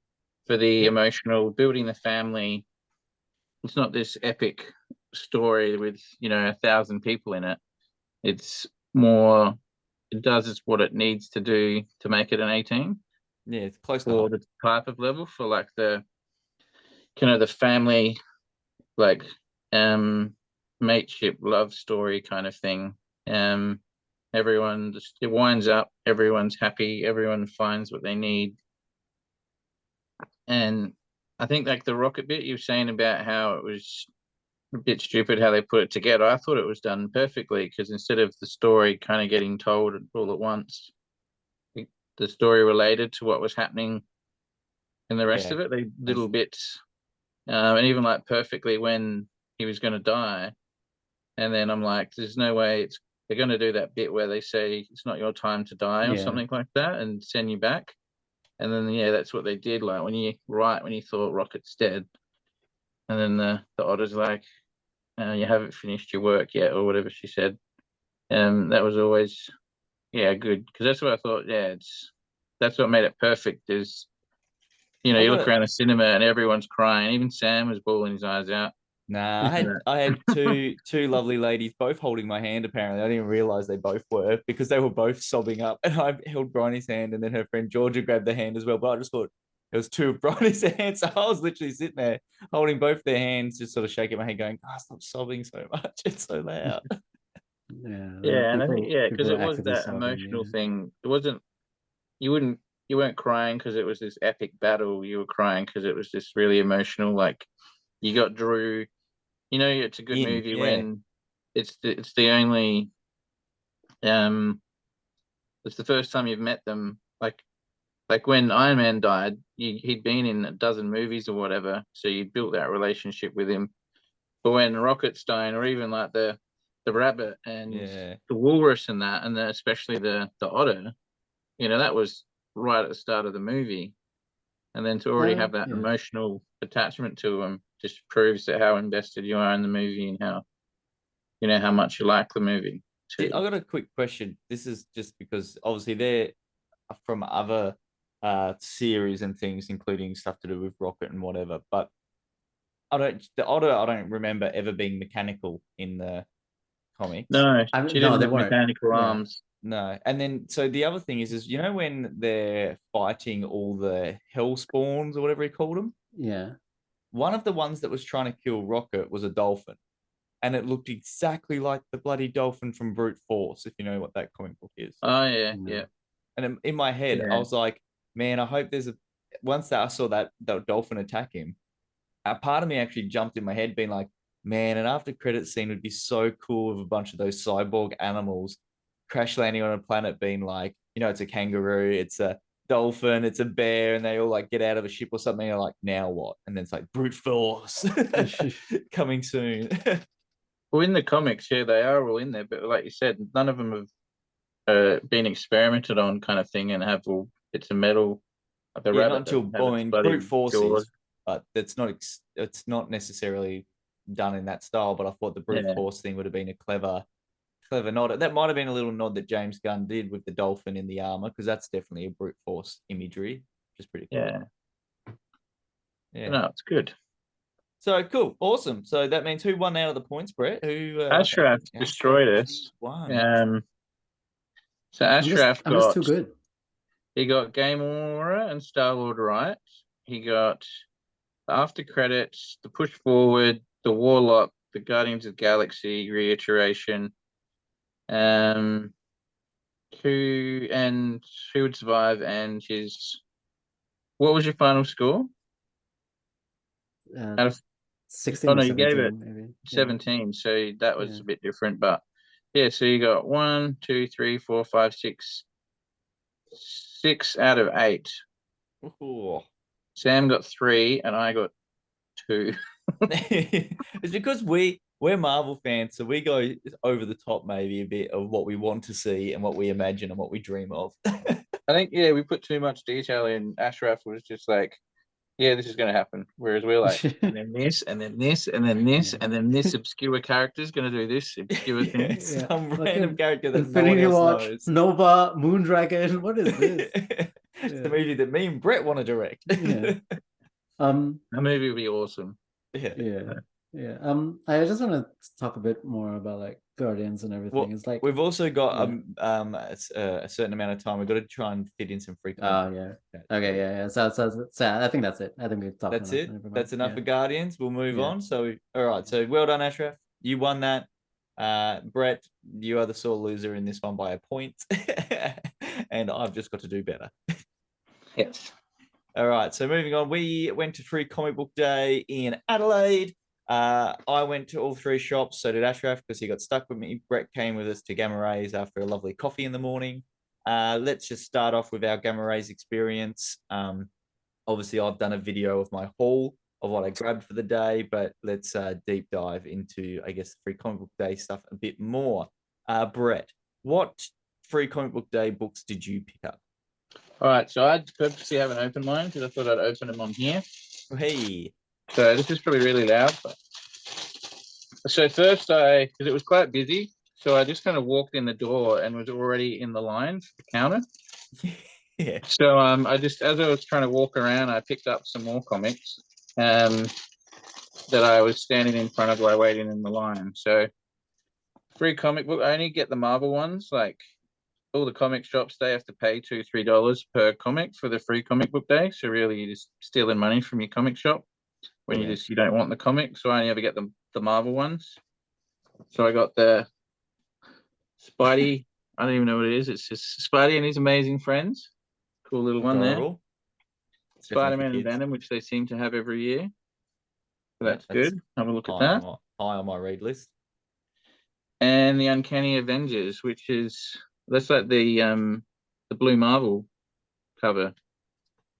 For the emotional, building the family, it's not this epic story with 1,000 people in it. It's more, it does what it needs to do to make it an 18 Yeah, it's close to for home. the type of level, for like the kind of the family, like mateship love story kind of thing. Everyone just, it winds up, everyone's happy, everyone finds what they need. And I think like the rocket bit you were saying about how it was a bit stupid how they put it together, I thought it was done perfectly, because instead of the story kind of getting told all at once, the story related to what was happening in the rest of it, they little bits, and even like perfectly when he was going to die. And then I'm like, there's no way they're going to do that bit where they say it's not your time to die or Yeah. something like that and send you back. And then yeah, that's what they did. Like when you thought Rocket's dead, and then the Otter's like, you haven't finished your work yet, or whatever she said. That was always good, because that's what I thought. Yeah, that's what made it perfect. Is you look around the cinema and everyone's crying. Even Sam was bawling his eyes out. Nah, I had two lovely ladies both holding my hand. Apparently, I didn't realize they both were, because they were both sobbing up, and I held Bryony's hand, and then her friend Georgia grabbed the hand as well. But I just thought it was two of Bryony's hands, so I was literally sitting there holding both their hands, just sort of shaking my head, going, "Oh, stop sobbing so much! It's so loud." Yeah, and I think because it was that emotional thing. It wasn't you weren't crying because it was this epic battle. You were crying because it was this really emotional. Like you got Drew. It's a good movie when it's the only it's the first time you've met them. Like when Iron Man died, he'd been in a dozen movies or whatever, so you built that relationship with him. But when Rocket's dying, or even like the rabbit and the walrus and that, and especially the otter, that was right at the start of the movie. And then to already have that emotional attachment to him just proves that how invested you are in the movie, and how much you like the movie too. I got a quick question. This is just because obviously they're from other series and things, including stuff to do with Rocket and whatever. But the Otter, I don't remember ever being mechanical in the comics. No, she didn't have mechanical arms. No. And then, so the other thing is when they're fighting all the hell spawns or whatever he called them? Yeah. One of the ones that was trying to kill Rocket was a dolphin. And it looked exactly like the bloody dolphin from Brute Force, if you know what that comic book is. Oh, yeah. And in my head, I was like, man, I hope once I saw that dolphin attack him, a part of me actually jumped in my head being like, man, an after credit scene would be so cool with a bunch of those cyborg animals crash landing on a planet being like, it's a kangaroo, it's a dolphin, it's a bear, and they all like get out of a ship or something. And like, now what? And then it's like Brute Force coming soon. Well, in the comics, they are all in there, but like you said, none of them have been experimented on, kind of thing, and have all bits of metal. The rabbit, Brute Force is, but it's not necessarily done in that style. But I thought the Brute Force thing would have been a clever nod. That might have been a little nod that James Gunn did with the dolphin in the armor, because that's definitely a Brute Force imagery, which is pretty cool. Yeah. No, it's good. So cool, awesome. So that means who won out of the points, Brett? Ashraf destroyed us. So Ashraf I'm just too good. He got Gamora and Star-Lord right. He got the after credits, the push forward, the Warlock, the Guardians of the Galaxy reiteration. Who would survive, and what was your final score? Out of 16. Oh no, you gave it maybe 17, so that was a bit different. But so you got 1, 2, 3, 4, 5, 6 out of 8. Ooh. Sam got 3 and I got 2. It's because we're Marvel fans, so we go over the top maybe a bit of what we want to see and what we imagine and what we dream of. I think we put too much detail in. Ashraf was just like, this is going to happen. Whereas we're like, and then this, and then this, and then this, and then this obscure character is going to do this obscure thing. Some random character that Infinity no one else Watch, knows. Nova, Moondragon. What is this? It's the movie that me and Brett want to direct. That movie would be awesome. Yeah. I just want to talk a bit more about like Guardians and everything. Well, it's like we've also got a certain amount of time. We've got to try and fit in some free. Oh yeah. Okay. Yeah. So I think that's it. I think we've talked. That's it. That's enough for Guardians. We'll move on. So all right. So well done, Ashraf. You won that. Brett, you are the sore loser in this one by a point, and I've just got to do better. Yes. All right. So moving on, we went to Free Comic Book Day in Adelaide. I went to all 3 shops. So did Ashraf, because he got stuck with me. Brett came with us to Gamma Rays after a lovely coffee in the morning. Let's just start off with our Gamma Rays experience. Obviously, I've done a video of my haul of what I grabbed for the day, but let's deep dive into, I guess, Free Comic Book Day stuff a bit more. Brett, what Free Comic Book Day books did you pick up? All right, so I purposely haven't opened mine because I thought I'd open them on here. Hey. So this is probably really loud. But... So first because it was quite busy, so I just kind of walked in the door and was already in the line for the counter. Yeah. So I just, as I was trying to walk around, I picked up some more comics that I was standing in front of while waiting in the line. So free comic book, I only get the Marvel ones. Like all the comic shops, they have to pay $2-3 per comic for the free comic book day. So really, you're just stealing money from your comic shop when you don't want the comic. So I only ever get the Marvel ones. So I got the Spidey. I don't even know what it is. It's just Spidey and his amazing friends. Cool little one there. Adorable. Spider-Man and Venom, which they seem to have every year. So that's good. Have a look at that. High on my read list. And the Uncanny Avengers, which is that's like the blue Marvel cover.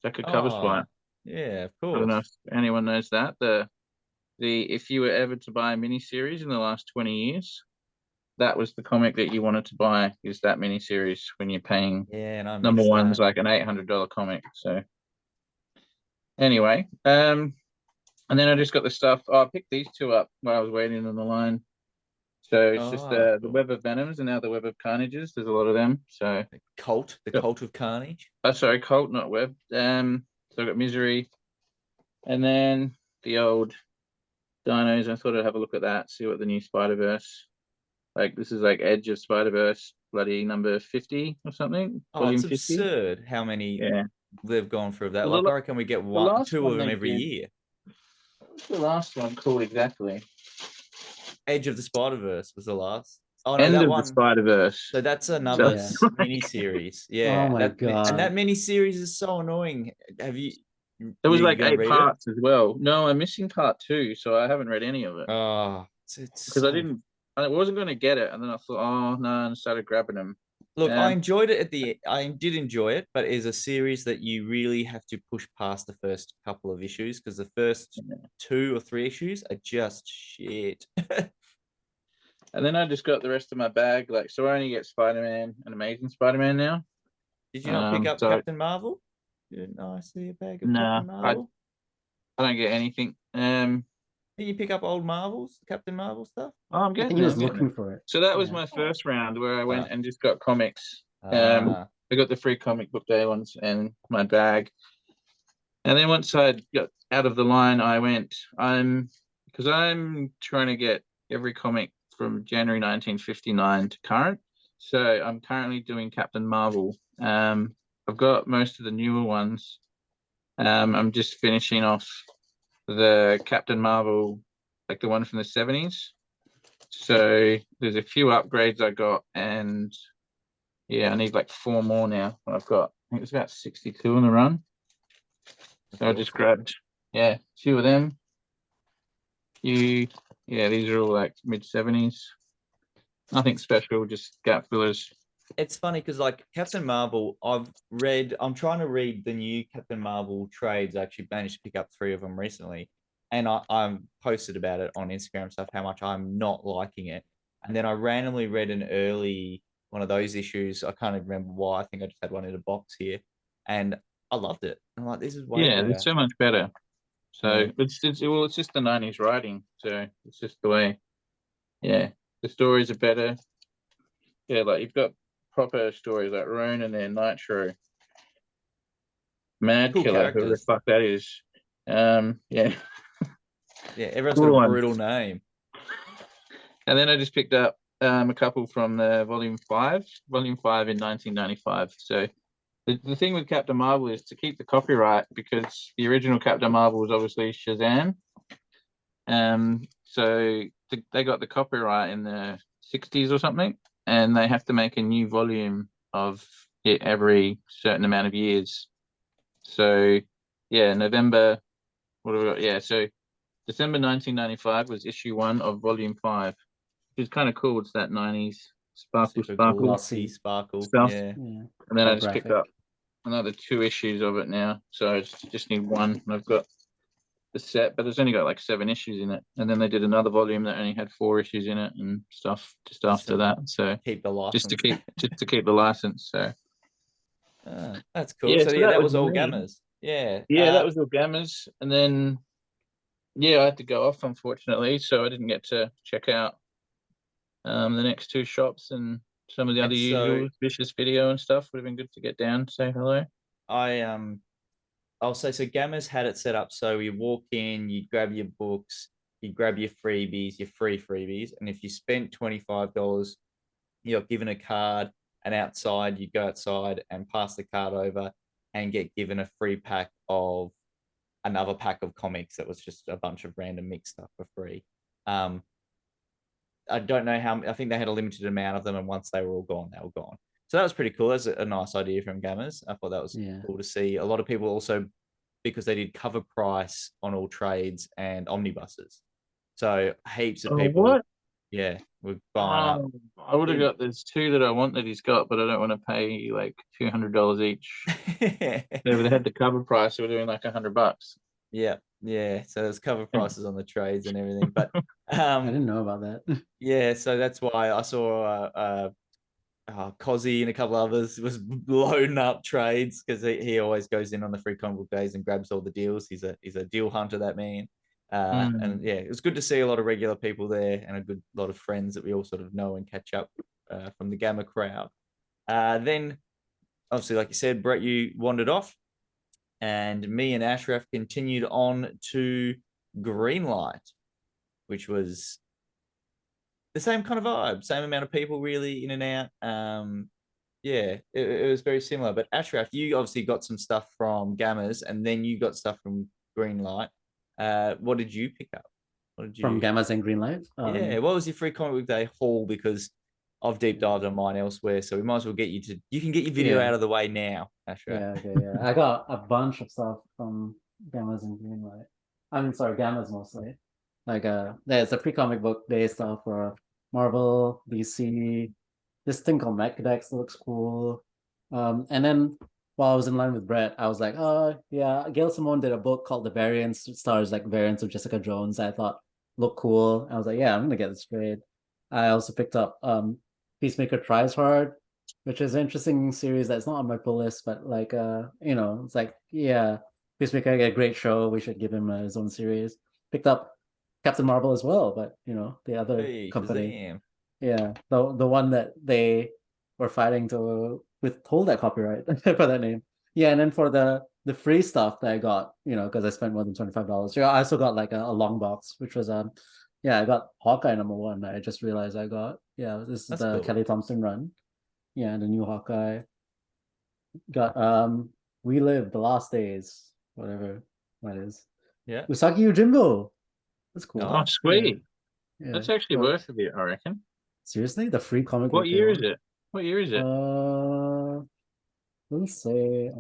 Like a cover spot. Yeah, of I don't know course. if anyone knows that. The if you were ever to buy a miniseries in the last 20 years, that was the comic that you wanted to buy, is that miniseries when you're paying. Yeah, and I number missed one's that. like an $800 comic. So anyway, and then I just got the stuff. Oh, I picked these two up while I was waiting on the line. So it's just the cool. Web of Venoms and now the Web of Carnages. There's a lot of them. So The Cult of Carnage. Oh, sorry, Colt, not Web. So I got Misery, and then the old Dinos. I thought I'd have a look at that, see what the new Spider-Verse. Like this is like Edge of Spider-Verse, bloody number 50 or something. Oh, it's 50. absurd how many they've gone through of that. Well, like, I reckon we get two of them every year. What's the last one called exactly? Edge of the Spider-Verse was the last. Oh, no, End that of one. the Spider-Verse. So that's another Yeah. mini-series. Yeah. Oh my God. And that mini-series is so annoying. Have you... There was like 8 read parts as well. No, I'm missing part 2, so I haven't read any of it. Oh, Because I wasn't going to get it, and then I thought, oh no, and started grabbing them. Look, I enjoyed it I did enjoy it, but it's a series that you really have to push past the first couple of issues because the first 2 or 3 issues are just shit. And then I just got the rest of my bag. Like, so I only get Spider-Man and Amazing Spider-Man now. Did you not pick up Captain Marvel? Didn't I see a bag of Captain Marvel? I don't get anything. Did you pick up old Marvels, Captain Marvel stuff? Oh, I'm getting. I think he was looking for it. So that was my first round where I went and just got comics. I got the free comic book day ones and my bag. And then once I got out of the line, I went. Because I'm trying to get every comic from January 1959 to current. So I'm currently doing Captain Marvel. I've got most of the newer ones. I'm just finishing off the Captain Marvel, like the one from the 70s. So there's a few upgrades I got, and yeah, I need like 4 more now. I think it's about 62 on the run. So I just grabbed, a few of them. These are all like mid-70s. Nothing special, just gap fillers. It's funny because like Captain Marvel, I'm trying to read the new Captain Marvel trades. I actually managed to pick up 3 of them recently. And I'm posted about it on Instagram stuff, how much I'm not liking it. And then I randomly read an early one of those issues. I can't even remember why. I think I just had one in a box here. And I loved it. I'm like, this is way better. It's so much better. So it's just the 90s writing. So it's just the way, the stories are better. Yeah, like you've got proper stories like Ronan and Nitro. Mad cool Killer, who the fuck that is. Yeah, everyone's got a brutal name. And then I just picked up a couple from the volume 5 in 1995. So the thing with Captain Marvel is to keep the copyright, because the original Captain Marvel was obviously Shazam. So they got the copyright in the 60s or something, and they have to make a new volume of it every certain amount of years. So November, what have we got? Yeah, so December 1995 was issue 1 of volume 5, which is kind of cool. It's that 90s sparkle glossy sparkle stuff. Yeah. And then I just picked up another 2 issues of it now, so I just need 1, and I've got the set, but it's only got like 7 issues in it. And then they did another volume that only had 4 issues in it and stuff just after that. So keep the license. just to keep the license. So That's cool. Yeah, So so yeah, that that was was all me. Gammas. Yeah. Yeah, that was all Gammas. And then, yeah, I had to go off, unfortunately, so I didn't get to check out the next two shops and some of the other And usual so Vicious Video and stuff. Would have been good to get down, say hello. I'll say so. Gamma's had it set up so you walk in, you grab your books, you grab your freebies, your free freebies, and if you spent $25, you're given a card, and outside you go outside and pass the card over and get given a free pack of another pack of comics that was just a bunch of random mixed stuff for free. I don't know how. I think they had a limited amount of them, and once they were all gone, they were gone. So that was pretty cool. That's a nice idea from Gammas. I thought that was cool to see. A lot of people also, because they did cover price on all trades and omnibuses. So heaps of people. What? Yeah, were buying up. I would have got, there's two that I want that he's got, but I don't want to pay like $200 each. They would have had the cover price, it would have been like $100. Yeah. So there's cover prices on the trades and everything. But I didn't know about that. yeah, so that's why I saw Cozzy and a couple others was loading up trades because he always goes in on the free comic book days and grabs all the deals. He's a deal hunter, that man. And yeah, it was good to see a lot of regular people there and a good lot of friends that we all sort of know and catch up from the Gamma crowd. Then, obviously, like you said, Brett, you wandered off, and me and Ashraf continued on to Greenlight, which was the same kind of vibe, same amount of people really in and out. Yeah, it was very similar. But Ashraf, you obviously got some stuff from Gammas, and then you got stuff from Greenlight. What did you pick up? What did you From Gammas and Greenlight? Yeah, what was your free comic book day haul? Because I've deep dived on mine elsewhere, so we might as well get you can get your video out of the way now, Ashraf. Yeah. I got a bunch of stuff from Gammas and Greenlight. I'm sorry, Gammas mostly. Like there's a free comic book day stuff for Marvel, DC. This thing called Mechadex looks cool. And then while I was in line with Brett, I was like, oh yeah, Gail Simone did a book called The Variants, stars like variants of Jessica Jones. I thought looked cool. I was like, yeah, I'm gonna get this trade. I also picked up Peacemaker Tries Hard, which is an interesting series that's not on my pull list, but like it's like, yeah, Peacemaker, a great show. We should give him his own series. Picked up Captain Marvel as well, but the other company. Shazam. Yeah, the one that they were fighting to withhold that copyright for that name. Yeah, and then for the free stuff that I got, because I spent more than $25. I also got like a long box, which was I got Hawkeye #1. I just realized I got this is That's the cool. Kelly Thompson run. Yeah, the new Hawkeye. Got We Live the Last Days, whatever that is. Yeah. Usagi Yojimbo. That's cool. Oh, sweet. Yeah. That's actually worth a bit, I reckon. Seriously, the free comic book. What year is it? What year is it? Let's say I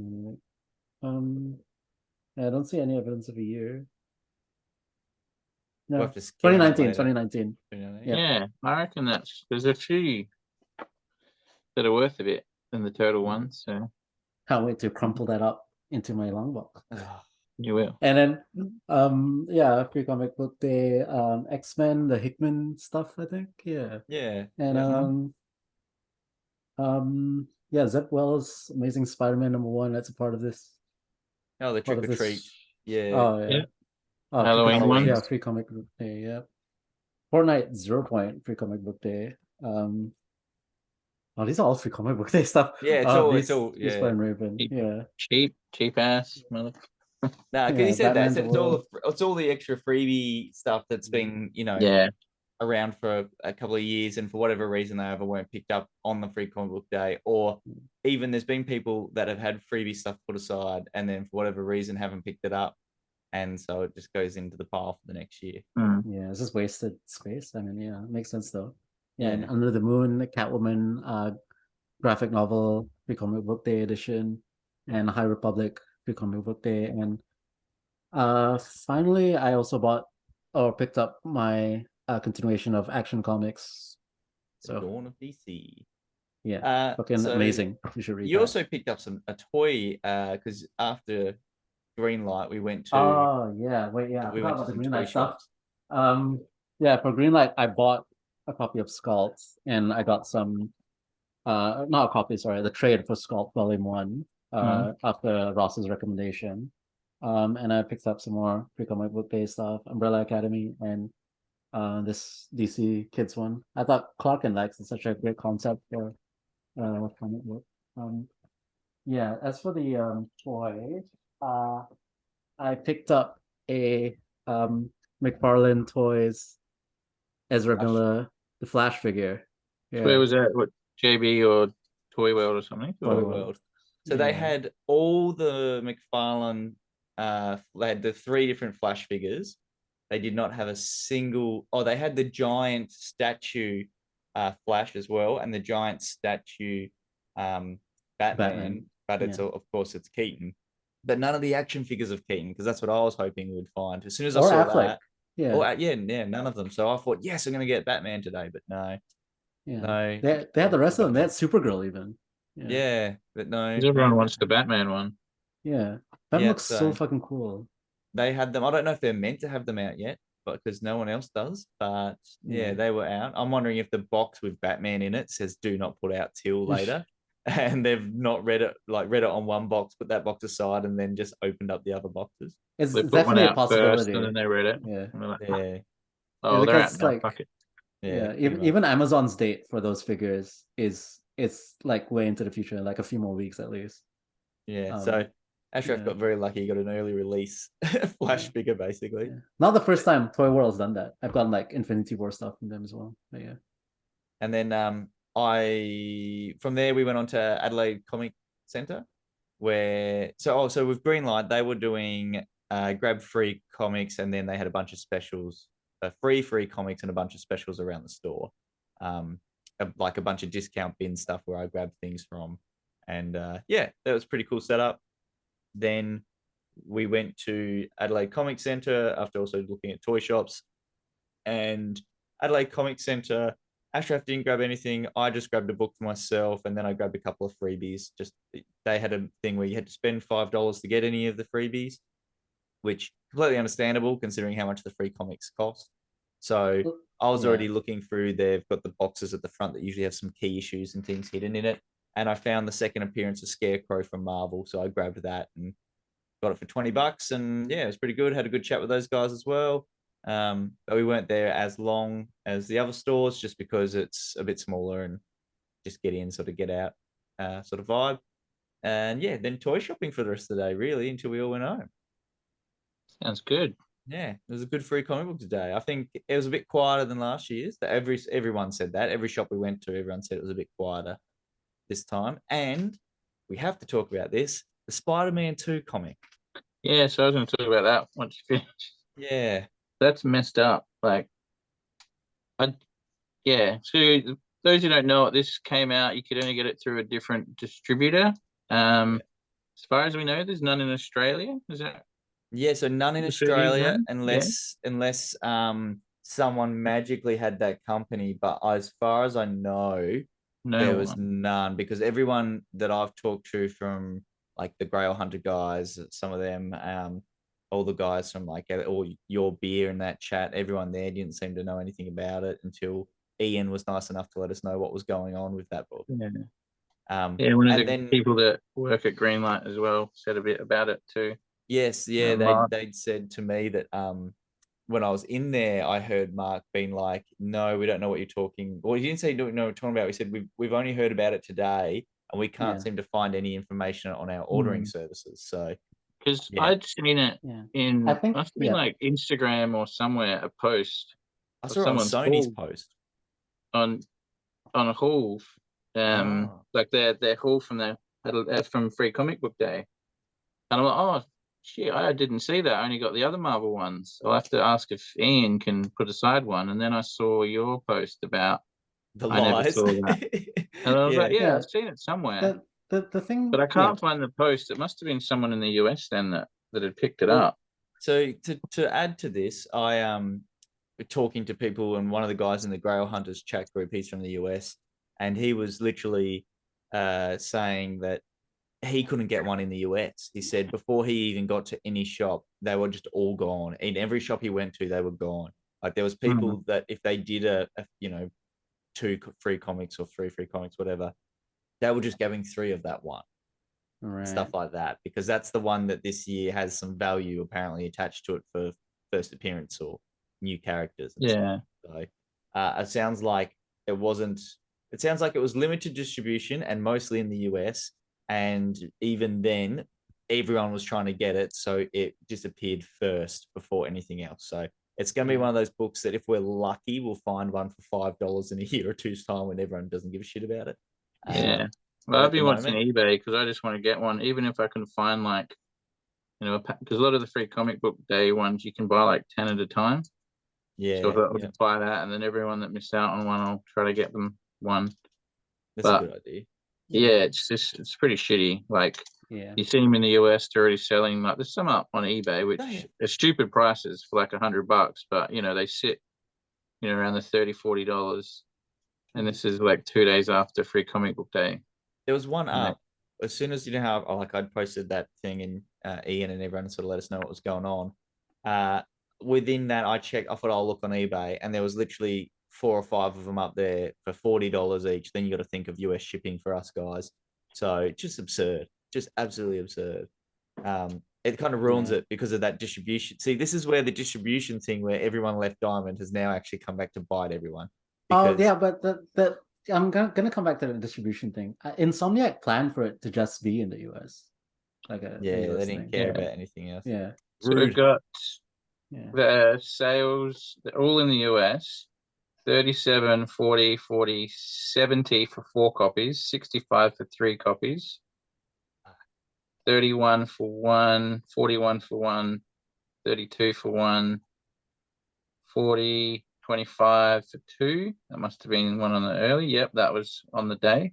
don't see any evidence of a year. No, We'll have to scan it 2019. later. Yeah, I reckon there's a few that are worth a bit than the total ones. So Can't wait to crumple that up into my long box. you will. And then free comic book day, X-Men, the Hickman stuff, I think. Yeah. Yeah. And Zeb Wells' Amazing Spider-Man #1, that's a part of this. Oh, the trick or treat. Yeah. Oh yeah. Yeah. Oh, Halloween ones. Yeah, free comic book day, yeah. Fortnite 0 Point free comic book day. These are all free comic book day stuff. Yeah, it's all Beast Boy and Raven. Yeah. Cheap ass mother. No, because he said Batman that. It's all the extra freebie stuff that's been, around for a couple of years, and for whatever reason they either weren't picked up on the free comic book day, or even there's been people that have had freebie stuff put aside and then for whatever reason haven't picked it up, and so it just goes into the pile for the next year. Yeah, it's just wasted space. I mean, it makes sense though. Yeah, and Under the Moon, the Catwoman graphic novel free comic book day edition, and High Republic free comic book day, and finally I also picked up my continuation of Action Comics. So Dawn of DC. Yeah, fucking amazing. You should read. You also picked up a toy because after Greenlight we went to. Oh yeah, wait, yeah. We went to the some Greenlight toy stuff. shops. For Greenlight I bought a copy of Sculpt, and I got some not a copy, sorry, the trade for Sculpt Volume 1. after Ross's recommendation. And I picked up some more free comic book day stuff, Umbrella Academy, and this DC Kids one. I thought Clark and Lex is such a great concept for comic book. Yeah, as for the toy, I picked up a McFarlane Toys Ezra Flash. Miller, the Flash figure. Where was that? What, JB or Toy World or something? Toy Toy Or- World. So they Yeah. had all the McFarlane, they had the 3 different Flash figures. They did not have a single, they had the giant statue Flash as well, and the giant statue Batman. But it's yeah. of course it's Keaton. But none of the action figures of Keaton, because that's what I was hoping we would find. As soon as I Or saw Affleck. that, Yeah. yeah, none of them. So I thought, yes, I'm going to get Batman today, but no. Yeah. No. They had the rest of them. They had Supergirl even. Yeah, but no. Everyone wants the Batman one. Yeah. Batman Yeah, looks so so- fucking cool. They had them. I don't know if they're meant to have them out yet, but because no one else does. But yeah, Yeah. they were out. I'm wondering if the box with Batman in it says "Do not put out till later," and they've not read it on one box, put that box aside, and then just opened up the other boxes. It's They put one definitely a out first possibility. and then they read it. Yeah. And they're like, Yeah, oh, they're because out now. like- Fuck it. yeah. Yeah, even Amazon's date for those figures is it's like way into the future, like a few more weeks at least. Yeah. Um, So Ashraf yeah. got very lucky. He got an early release Flash Yeah. figure, basically. Yeah. Not the first time Toy World's done that. I've gotten like Infinity War stuff from them as well. But yeah. And then from there we went on to Adelaide Comic Centre, where so with Greenlight they were doing grab free comics, and then they had a bunch of specials, free comics and a bunch of specials around the store, like a bunch of discount bin stuff where I grabbed things from, and yeah, that was pretty cool setup. Then we went to Adelaide Comic Centre after also looking at toy shops, and Adelaide Comic Centre, Ashraf didn't grab anything. I just grabbed a book for myself, and then I grabbed a couple of freebies. Just they had a thing where you had to spend $5 to get any of the freebies, which completely understandable considering how much the free comics cost. So I was Yeah. already looking through. They've got the boxes at the front that usually have some key issues and things hidden in it. And I found the second appearance of Scarecrow from Marvel, so I grabbed that and got it for $20. And yeah, it was pretty good. Had a good chat with those guys as well. But we weren't there as long as the other stores just because it's a bit smaller and just get in, sort of get out sort of vibe. And yeah, then toy shopping for the rest of the day, really, until we all went home. Sounds good. Yeah, it was a good free comic book today. I think it was a bit quieter than last year's. Everyone said that. Every shop we went to, everyone said it was a bit quieter this time. And we have to talk about this, the Spider-Man 2 comic. Yeah, so I was going to talk about that once you finish. Yeah. That's messed up. Like, yeah. So those who don't know it, this came out. You could only get it through a different distributor. As far as we know, there's none in Australia. Is that? Yeah, so none in The Australian Australia one? unless someone magically had that company. But as far as I know, No there was one. none, because everyone that I've talked to, from like the Grail Hunter guys, some of them, all the guys from like all your beer and that chat, everyone there didn't seem to know anything about it until Ian was nice enough to let us know what was going on with that book. Yeah. Um, Yeah, one of and the then people that work at Greenlight as well said a bit about it too. yes, yeah, Mark. they'd said to me that when I was in there, I heard Mark being like, "No, we don't know what you're talking." Well, he didn't say don't know what you're talking about. He said we've only heard about it today, and we can't Yeah. seem to find any information on our ordering services. So Because Yeah. I'd seen it Yeah. in, I think- must be yeah. like Instagram or somewhere, a post I of saw it on someone's Sony's haul post. on a haul, Oh. like their haul from Free Comic Book Day, and I'm like, oh shit, I didn't see that. I only got the other Marvel ones. I'll have to ask if Ian can put aside one. And then I saw your post about The I never lies. saw that. And I was like, yeah, Yeah. I've seen it somewhere, The thing, but I can't find the post. It must have been someone in the US then that had picked it Well, up. So to add to this, I talking to people, and one of the guys in the Grail Hunters chat group, he's from the US, and he was literally saying that he couldn't get one in the US. He said before he even got to any shop, they were just all gone. In every shop he went to, they were gone. Like there was people that if they did a 2 free comics or 3 free comics, whatever, they were just giving 3 of that one. Right. stuff like that, because that's the one that this year has some value apparently attached to it for first appearance or new characters and stuff. So it sounds like it wasn't. It sounds like it was limited distribution and mostly in the US. And even then, everyone was trying to get it, so it disappeared first before anything else. So it's going to be one of those books that if we're lucky, we'll find one for $5 in a year or two's time when everyone doesn't give a shit about it. Yeah. But Well, at I've the been watching moment, eBay because I just want to get one, even if I can find like, because a lot of the free comic book day ones you can buy like 10 at a time. yeah, So I'll yeah, just buy that, and then everyone that missed out on one, I'll try to get them one. that's a But good idea. yeah, it's pretty shitty. Like Yeah. you see them in the US, they're already selling like there's some up on eBay, which Oh, yeah. are stupid prices for like $100, but they sit around the $30-$40, and this is like 2 days after free comic book day. There was one Yeah. up as soon as I'd posted that thing in Ian and everyone sort of let us know what was going on. Within that, I thought I'll look on eBay, and there was literally 4 or 5 of them up there for $40 each. Then you got to think of US shipping for us guys. So just absurd, just absolutely absurd. It kind of ruins it because of that distribution. See, this is where the distribution thing, where everyone left Diamond, has now actually come back to bite everyone. Oh yeah, but the I'm gonna come back to the distribution thing. Insomniac planned for it to just be in the US, like a Yeah, US they didn't thing. care about anything else. Yeah, So we've got yeah. the sales, they're all in the US. 37, 40, 40, 70 for 4 copies, 65 for 3 copies, 31 for 1, 41 for 1, 32 for 1, 40, 25 for 2. That must have been one on the early. Yep, that was on the day.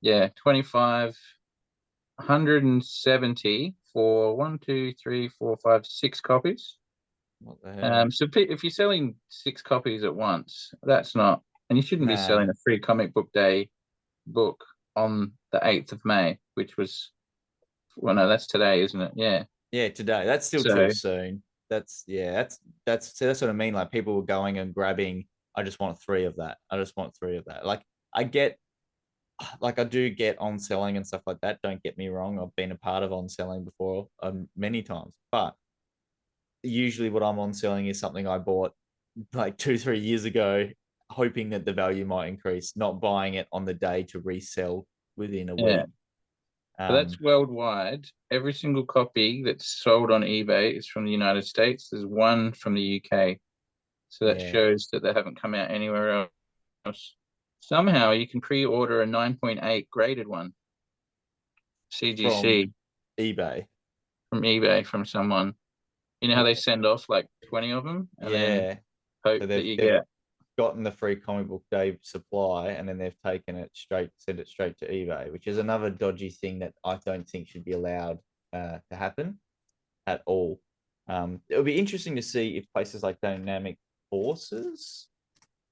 Yeah, 25, 170 for 1, 2, 3, 4, 5, 6 copies. What the hell? So if you're selling 6 copies at once, that's not, and you shouldn't be selling a free comic book day book on the 8th of May, which was, well, no, that's today, isn't it? Yeah. Yeah, today. That's still too soon. That's what I mean. Like people were going and grabbing. I just want 3 of that. I just want 3 of that. Like I do get on selling and stuff like that. Don't get me wrong. I've been a part of on selling before many times, but usually what I'm on selling is something I bought like 2-3 years ago, hoping that the value might increase, not buying it on the day to resell within a week. So that's worldwide. Every single copy that's sold on eBay is from the United States. There's one from the UK. So that shows that they haven't come out anywhere else. Somehow you can pre-order a 9.8 graded one. CGC. From eBay from someone. You know how they send off like 20 of them? And then hope that you get. Gotten the free comic book day supply, and then they've taken it sent it straight to eBay, which is another dodgy thing that I don't think should be allowed to happen at all. It'll be interesting to see if places like Dynamic Forces,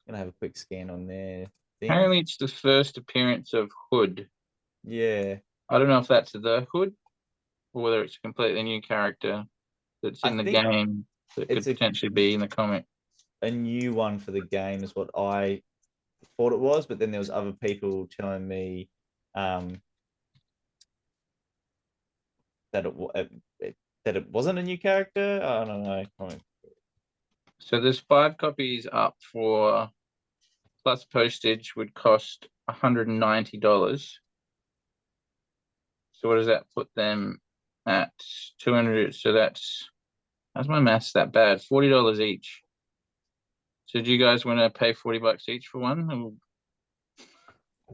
I'm gonna have a quick scan on their thing. Apparently it's the first appearance of Hood. Yeah. I don't know if that's the Hood or whether it's a completely new character that's in the game that could potentially be in the comic. A new one for the game is what I thought it was, but then there was other people telling me that it wasn't a new character. I don't know. So there's 5 copies up for plus postage would cost $190. So what does that put them at? 200. So how's my maths that bad? $40 each. So do you guys want to pay $40 each for one? Or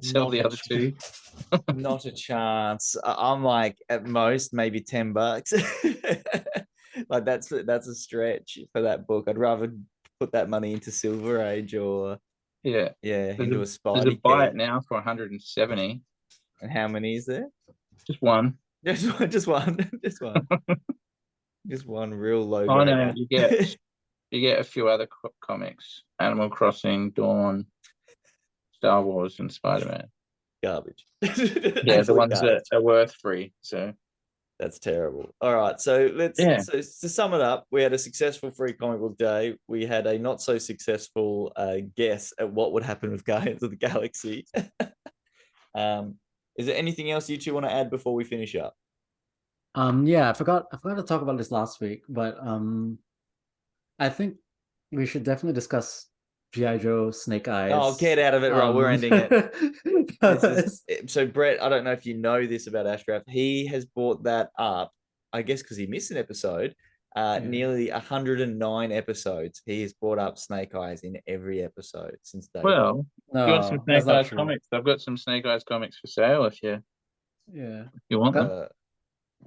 sell the other 2? Not a chance. I'm like at most maybe $10. Like that's a stretch for that book. I'd rather put that money into Silver Age or into a Spidey. There's a buy it now for 170. And how many is there? Just one. Just one. Just one real low. Oh no, you get a few other comics: Animal Crossing, Dawn, Star Wars, and Spider-Man. Garbage. Yeah, the ones that are worth free. So that's terrible. All right, so so to sum it up, we had a successful free comic book day. We had a not so successful guess at what would happen with Guardians of the Galaxy. Is there anything else you two want to add before we finish up? Yeah, I forgot to talk about this last week, but I think we should definitely discuss G.I. Joe Snake Eyes. Oh, get out of it. Right, we're ending it. This So Brett, I don't know if you know this about Ashraf. He has brought that up, I guess because he missed an episode. Nearly 109 episodes. He has brought up Snake Eyes in every episode since day one. Well, no, you want some that's Snake not Eyes true. comics? I've got some Snake Eyes comics for sale if you want them.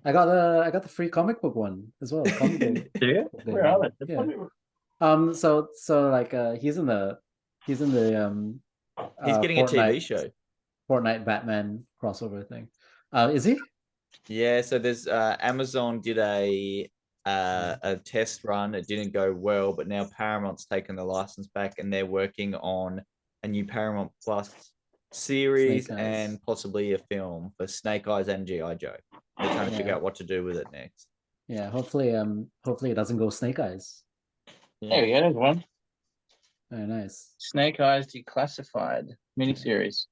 I got the free comic book one as well. Comic book. Yeah, where are they? Yeah. So like he's in the He's getting a TV show. Fortnite Batman crossover thing. Is he? Yeah, so there's Amazon did a test run. It didn't go well, but now Paramount's taken the license back and they're working on a new Paramount Plus series and possibly a film for Snake Eyes and G.I. Joe. They're trying to figure out what to do with it next. Yeah, hopefully it doesn't go Snake Eyes. There we go, there's one. Very nice. Snake Eyes Declassified miniseries.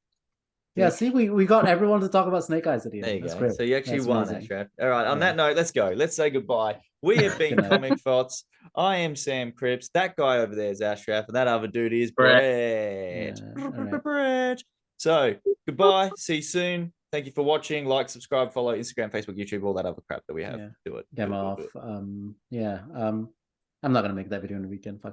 Yeah, see, we got everyone to talk about Snake Eyes at the end. There you That's go. great. So you actually That's won, amazing. Ashraf. All right, on that note, let's go. Let's say goodbye. We have been Comic Thots. I am Sam Cripps. That guy over there is Ashraf, and that other dude is Brett. Brett. So goodbye. See you soon. Thank you for watching. Like, subscribe, follow Instagram, Facebook, YouTube, all that other crap that we have. Do it. Get off. I'm not gonna make that video in the weekend. Fuck.